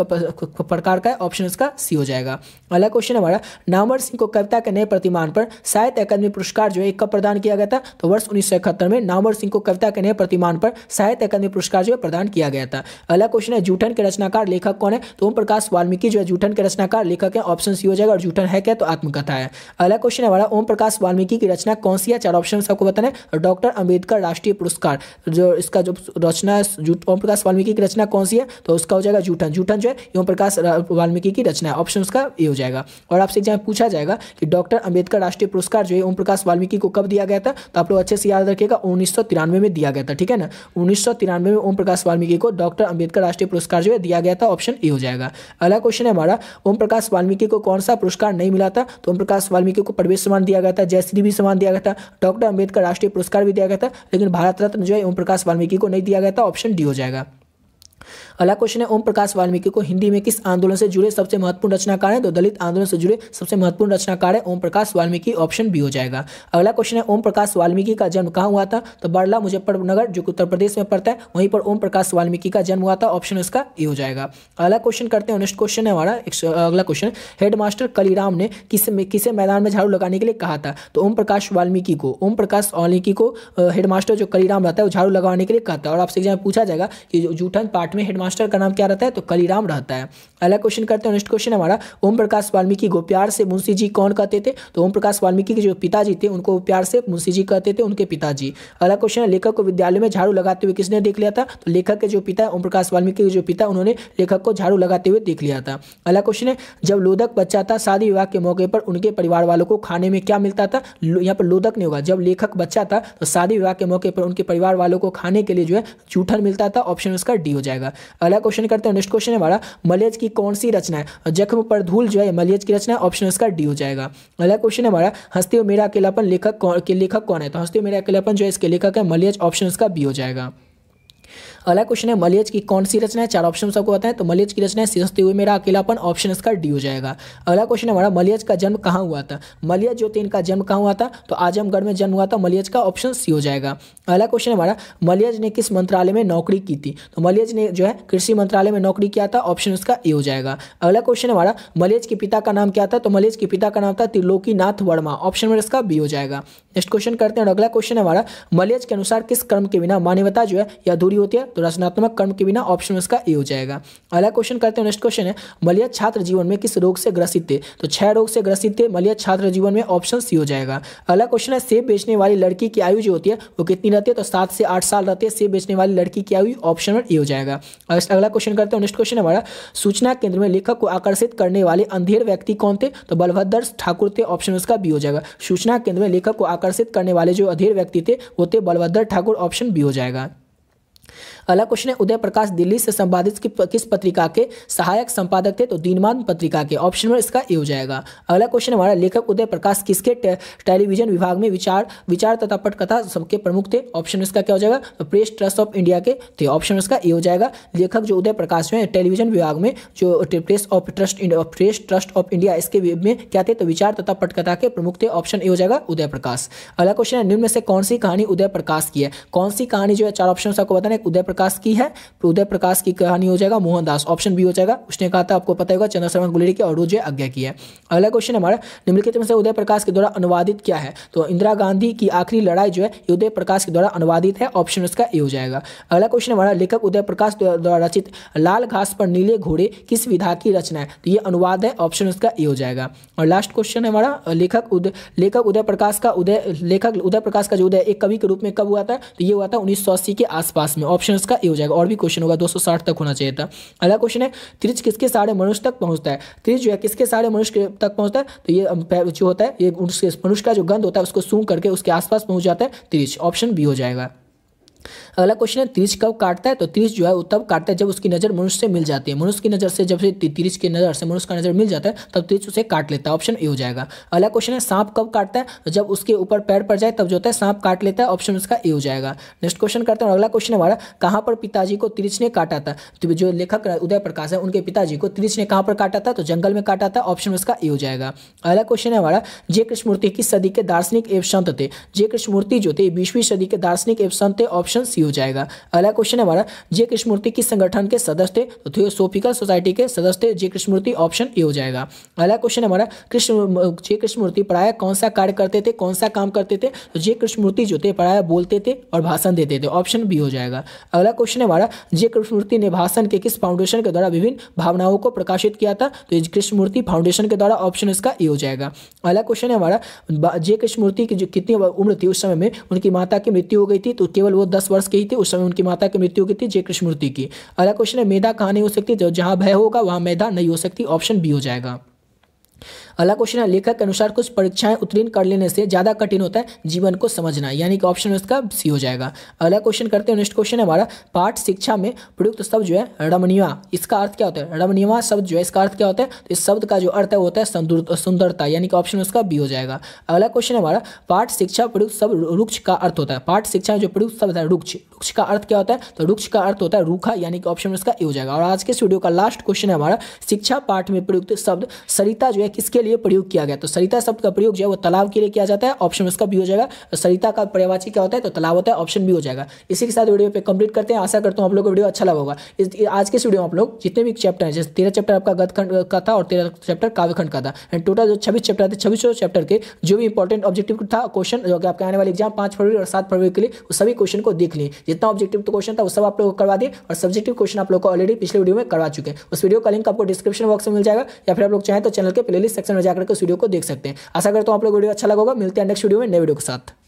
प्रकार का है, ऑप्शन इसका सी हो जाएगा। अगला क्वेश्चन है हमारा नामवर सिंह को कविता के नए प्रतिमान पर साहित्य अकादमी पुरस्कार जो है कब प्रदान किया गया था? तो वर्ष 1971 में नामवर सिंह को कविता के नए प्रतिमान पर साहित्य अकादमी पुरस्कार जो है प्रदान किया गया था। अगला क्वेश्चन है जूठन के रचनाकार लेखक कौन है? तो ओम प्रकाश वाल्मीकि जो है जूठन के रचनाकार लेखक है, ऑप्शन सी हो जाएगा। और जूठन है क्या? तो आत्मकथा है। अगला क्वेश्चन है हमारा ओम प्रकाश वाल्मीकि की रचना कौन सी है? चार ऑप्शन आपको बताना है। डॉक्टर अंबेडकर राष्ट्रीय पुरस्कार, जो इसका जो रचना है ओम प्रकाश वाल्मीकि की रचना कौन सी है? तो उसका हो जाएगा जूठन। जूठन जो है ओम प्रकाश वाल्मीकि की रचना है, ऑप्शन उसका ए हो जाएगा। और आपसे एग्जाम पूछा जाएगा कि डॉक्टर अंबेडकर राष्ट्रीय पुरस्कार जो है ओम प्रकाश वाल्मीकि को कब दिया गया था? तो आप लोग अच्छे से याद रखिएगा 1993 में दिया गया था, ठीक है ना। 1993 में ओम प्रकाश वाल्मीकि को डॉक्टर अंबेडकर राष्ट्रीय पुरस्कार जो है दिया गया था, ऑप्शन ए हो जाएगा। अगला क्वेश्चन है हमारा ओम प्रकाश वाल्मीकि को कौन सा पुरस्कार नहीं मिला था? तो ओम प्रकाश वाल्मीकि को प्रवेश सम्मान दिया गया था, जयश्री भी सम्मान दिया गया था, डॉक्टर अंबेडकर राष्ट्रीय पुरस्कार भी दिया गया था, लेकिन भारत रत्न जो है ओम प्रकाश वाल्मीकि को नहीं दिया गया था, ऑप्शन डी हो जाएगा। अगला क्वेश्चन है ओम प्रकाश वाल्मीकि को हिंदी में किस आंदोलन से जुड़े सबसे महत्वपूर्ण रचनाकार है? तो दलित आंदोलन से जुड़े सबसे महत्वपूर्ण रचनाकार है ओम प्रकाश वाल्मीकि, ऑप्शन बी हो जाएगा। अगला क्वेश्चन है ओम प्रकाश वाल्मीकि का जन्म कहाँ हुआ था? तो बड़ला मुजफ्फरनगर जो उत्तर प्रदेश में पड़ता है, वहीं पर ओम प्रकाश वाल्मीकि का जन्म हुआ था, ऑप्शन इसका ए हो जाएगा। अगला क्वेश्चन करते हैं, नेक्स्ट क्वेश्चन है हमारा अगला क्वेश्चन हेडमास्टर कलीराम ने किसे मैदान में झाड़ू लगाने के लिए कहा था? तो ओम प्रकाश वाल्मीकि को हेडमास्टर जो कलीराम रहता है वो झाड़ू लगाने के लिए कहा था। और आपसे एग्जाम पूछा जाएगा कि जूठन पाठ में हेडमास्टर का नाम क्या रहता है? तो कलीराम रहता है। अगला क्वेश्चन करते हैं। नेक्स्ट क्वेश्चन हमारा, ओम प्रकाश वाल्मीकि को प्यार से मुंशी जी कौन कहते थे? तो ओम प्रकाश वाल्मीकि के जो पिताजी थे उनको प्यार से मुंशी जी कहते थे, उनके पिताजी। अगला क्वेश्चन है, लेखक को विद्यालय में झाड़ू लगाते हुए किसने देख लिया था? तो लेखक के जो पिता ओम प्रकाश वाल्मीकि के जो पिता उन्होंने लेखक को झाड़ू लगाते हुए देख लिया था। अगला क्वेश्चन है, जब लोधक बच्चा था शादी विवाह के मौके पर उनके परिवार वालों को खाने में क्या मिलता था? यहाँ पर लोधक नहीं होगा, जब लेखक बच्चा था तो शादी विवाह के मौके पर उनके परिवार वालों को खाने के लिए जो है जूठन मिलता था। ऑप्शन उसका डी हो जाएगा। अगला क्वेश्चन करते हैं। नेक्स्ट क्वेश्चन है हमारा, मलयज की कौन सी रचना है? जख्म पर धूल जो है मलयज की रचना है। ऑप्शन उसका डी हो जाएगा। अगला क्वेश्चन है हमारा, हंसते हो मेरा अकेलापन लेखक कौन है? तो हंसते हो मेरा अकेलापन जो है इसके लेखक है मलयज। ऑप्शन उसका बी हो जाएगा। अगला क्वेश्चन है, मलयज की कौन सी रचना है? 4 ऑप्शन सबको बताएं। तो मलयज की रचना है हंसते हुए मेरा अकेलापन। ऑप्शन इसका डी हो जाएगा। अगला क्वेश्चन है हमारा, मलयज का जन्म कहाँ हुआ था? मलयज जो थे इनका जन्म कहाँ हुआ था? तो आजमगढ़ में जन्म हुआ था मलयज का। ऑप्शन सी हो जाएगा। अगला क्वेश्चन है हमारा, मलयज ने किस मंत्रालय में नौकरी की थी? तो मलयज ने जो है कृषि मंत्रालय में नौकरी किया था। ऑप्शन उसका ए हो जाएगा। अगला क्वेश्चन है हमारा, मलयज के पिता का नाम क्या था? तो मलयज के पिता का नाम था त्रिलोकीनाथ वर्मा। ऑप्शन में इसका बी हो जाएगा। नेक्स्ट क्वेश्चन करते हैं। अगला क्वेश्चन है हमारा, मलयज के अनुसार किस कर्म के बिना मानवता जो है यह अधूरी होती है? तो रचनात्मक कर्म के बिना। ऑप्शन उसका ए हो जाएगा। अगला क्वेश्चन करते हैं। नेक्स्ट क्वेश्चन है, मलयज छात्र जीवन में किस रोग से ग्रसित थे? तो 6 रोग से ग्रसित थे मलयज छात्र जीवन में। ऑप्शन सी हो जाएगा। अगला क्वेश्चन है, सेब बेचने वाली लड़की की आयु जो होती है वो कितनी रहती है? तो 7 से 8 साल रहती है सेब बेचने वाली लड़की की आयु। ऑप्शन में ए हो जाएगा। अगला क्वेश्चन करते हैं। नेक्स्ट क्वेश्चन हमारा, सूचना केंद्र में लेखक को आकर्षित करने वाले अंधेर व्यक्ति कौन थे? तो बलभद्र ठाकुर थे। ऑप्शन उसका बी हो जाएगा। सूचना केंद्र में लेखक को आकर्षित करने वाले जो अधीर व्यक्ति थे वो थे बलभद्र ठाकुर। ऑप्शन बी हो जाएगा। अगला क्वेश्चन है, उदय प्रकाश दिल्ली से संपादित किस पत्रिका के सहायक संपादक थे? तो दीनमान पत्रिका के। ऑप्शन में इसका ए हो जाएगा। अगला क्वेश्चन हमारा, लेखक उदय प्रकाश किसके टेलीविजन विभाग में विचार तथा पटकथा सबके प्रमुख थे? ऑप्शन इसका क्या हो जाएगा? तो प्रेस ट्रस्ट ऑफ इंडिया के थे। ऑप्शन इसका ए हो जाएगा। लेखक जो उदय प्रकाश में टेलीविजन विभाग में जो प्रेस ट्रस्ट ऑफ इंडिया इसके में क्या थे? तो विचार तथा पटकथा के प्रमुख थे। ऑप्शन ए हो जाएगा उदय प्रकाश। अगला क्वेश्चन है, निम्न में से कौन सी कहानी उदय प्रकाश की है? कौन सी कहानी जो है 4 ऑप्शन आपको बताना है उदय प्रकाश की है। तो उदय प्रकाश की कहानी हो जाएगा मोहनदास। ऑप्शन बी हो जाएगा। उसने कहा था आपको पता होगा चंद्रशेखर गुलेरी की और रोज आज्ञा की है। अगला क्वेश्चन हमारा, निम्नलिखित में से उदय प्रकाश के द्वारा अनुवादित क्या है? तो इंदिरा गांधी की आखिरी लड़ाई जो है ये उदय प्रकाश के द्वारा अनुवादित है। ऑप्शन उसका ए हो जाएगा। अगला क्वेश्चन हमारा, लेखक उदय प्रकाश द्वारा रचित लाल घास पर नीले घोड़े किस विधा की रचना है? तो ये अनुवाद है। ऑप्शन उसका ए हो जाएगा। और लास्ट क्वेश्चन है हमारा, लेखक उदय प्रकाश का जो उदय एक कवि के रूप में कब हुआ था? तो ये हुआ था 1980 के आसपास में। ऑप्शन उसका ए हो जाएगा। और भी क्वेश्चन होगा, 260 तक होना चाहिए था। अगला क्वेश्चन है, त्रिज किसके सारे मनुष्य तक पहुंचता है? त्रिज जो है किसके सारे मनुष्य तक पहुंचता है? तो ये जो होता है ये मनुष्य का जो गंध होता है उसको सूंघ करके उसके आसपास पहुंच जाता है त्रिज। ऑप्शन बी हो जाएगा। अगला क्वेश्चन है, त्रिज कब काटता है? तो त्रिज जो है वो तब काटता है जब उसकी नज़र मनुष्य से मिल जाती है। मनुष्य की नज़र से जब से त्रिज की नज़र से मनुष्य का नज़र मिल जाता है तब त्रिज उसे काट लेता है। ऑप्शन ए हो जाएगा। अगला क्वेश्चन है, सांप कब काटता है? तो जब उसके ऊपर पैर पड़ जाए तब जो होता है सांप काट लेता है। ऑप्शन उसका ए हो जाएगा। नेक्स्ट क्वेश्चन करते हैं। अगला क्वेश्चन हमारा, कहाँ पर पिताजी को त्रिज ने काटा था? तो जो लेखक उदय प्रकाश है उनके पिताजी को त्रिज ने कहाँ पर काटा था? तो जंगल में काटा था। ऑप्शन उसका ए हो जाएगा। अगला क्वेश्चन है हमारा, जे कृष्णमूर्ति किस सदी के दार्शनिक एवं संत थे? जे कृष्णमूर्ति जो थे 20वीं सदी के दार्शनिक एवं संत थे। ऑप्शन सी हो जाएगा। अगला क्वेश्चन है हमारा, जे कृष्णमूर्ति किस संगठन के सदस्य थे? तो थियोसॉफिकल सोसाइटी के सदस्य थे जे कृष्णमूर्ति। ऑप्शन ए हो जाएगा। अगला क्वेश्चन है हमारा, जे कृष्णमूर्ति प्रायः कौन सा कार्य करते थे, कौन सा काम करते थे? तो जे कृष्णमूर्ति जो थे प्रायः बोलते थे और भाषण देते थे। ऑप्शन बी हो जाएगा। अगला क्वेश्चन है हमारा, जे कृष्णमूर्ति ने भाषण के किस फाउंडेशन के द्वारा विभिन्न भावनाओं को प्रकाशित किया था? तो कृष्णमूर्ति फाउंडेशन के द्वारा। ऑप्शन इसका ए हो जाएगा। अगला क्वेश्चन है हमारा, जे कृष्णमूर्ति की जो कितनी उम्र थी उस समय में उनकी माता की मृत्यु हो गई थी? तो केवल वो 10 वर्ष के ही थे उस समय उनकी माता की मृत्यु की थी जे कृष्णमूर्ति की। अगला क्वेश्चन है, मेधा कहाँ नहीं हो सकती? तो जहां भय होगा वहां मेधा नहीं हो सकती। ऑप्शन बी हो जाएगा। अगला क्वेश्चन है, लेखक के अनुसार कुछ परीक्षाएं उत्तीर्ण कर लेने से ज्यादा कठिन होता है जीवन को समझना, यानी कि ऑप्शन इसका सी हो जाएगा। अगला क्वेश्चन करते हैं। नेक्स्ट क्वेश्चन है हमारा, पाठ शिक्षा में प्रयुक्त शब्द जो है रमणीयवा, इसका अर्थ क्या होता है? रमणीयवा शब्द जो है इसका अर्थ क्या होता है? तो इस शब्द का जो अर्थ है होता है सुंदरता, यानी कि ऑप्शन उसका बी हो जाएगा। अगला क्वेश्चन है हमारा, पाठ शिक्षा प्रयुक्त शब्द रुक्ष का अर्थ होता है। पाठ शिक्षा में जो प्रयुक्त शब्द है रुक्ष, रुक्ष का अर्थ क्या होता है? तो रुक्ष का अर्थ होता है रूखा, यानी कि ऑप्शन उसका ए हो जाएगा। और आज के इस वीडियो का लास्ट क्वेश्चन है हमारा, शिक्षा पाठ में प्रयुक्त शब्द सरिता जो है किसके लिए प्रयोग किया गया? तो सरिता शब्द का प्रयोग जो है वो तालाब के लिए किया जाता है, ऑप्शन उसका बी हो जाएगा। तो सरिता का पर्यायवाची क्या होता है? तो तालाब होता है, ऑप्शन बी हो जाएगा। इसी के साथ वीडियो पे कंप्लीट करते हैं। आशा करता हूँ आप लोगों को वीडियो अच्छा लगा होगा। आज के इस वीडियो में आप लोग जितने भी चैप्टर हैं, जैसे 13 चैप्टर आपका गद्यखंड का था और 13 चैप्टर काव्यखंड का था, एंड टोटल जो 26 चैप्टर थे, 26 चैप्टर के जो भी इंपॉर्टेंट ऑब्जेक्टिव था क्वेश्चन जो कि आपके आने वाले एग्जाम 5 फरवरी और 7 फरवरी के लिए, उस सभी क्वेश्चन को देख लिए। जितना ऑब्जेक्टिव क्वेश्चन था वो सब आप लोगों को करवा दिए, और सब्जेक्टिव क्वेश्चन आप लोग को ऑलरेडी पिछले वीडियो में करवा चुके हैं। उस वीडियो का लिंक आपको डिस्क्रिप्शन बॉक्स में मिल जाएगा, या फिर आप लोग चाहें तो चैनल के प्लेलिस्ट सेक्शन में जाकर के उस वीडियो को देख सकते हैं। आशा करता हूं आप लोग वीडियो अच्छा लगा होगा। मिलते हैं नेक्स्ट वीडियो में नए वीडियो के साथ।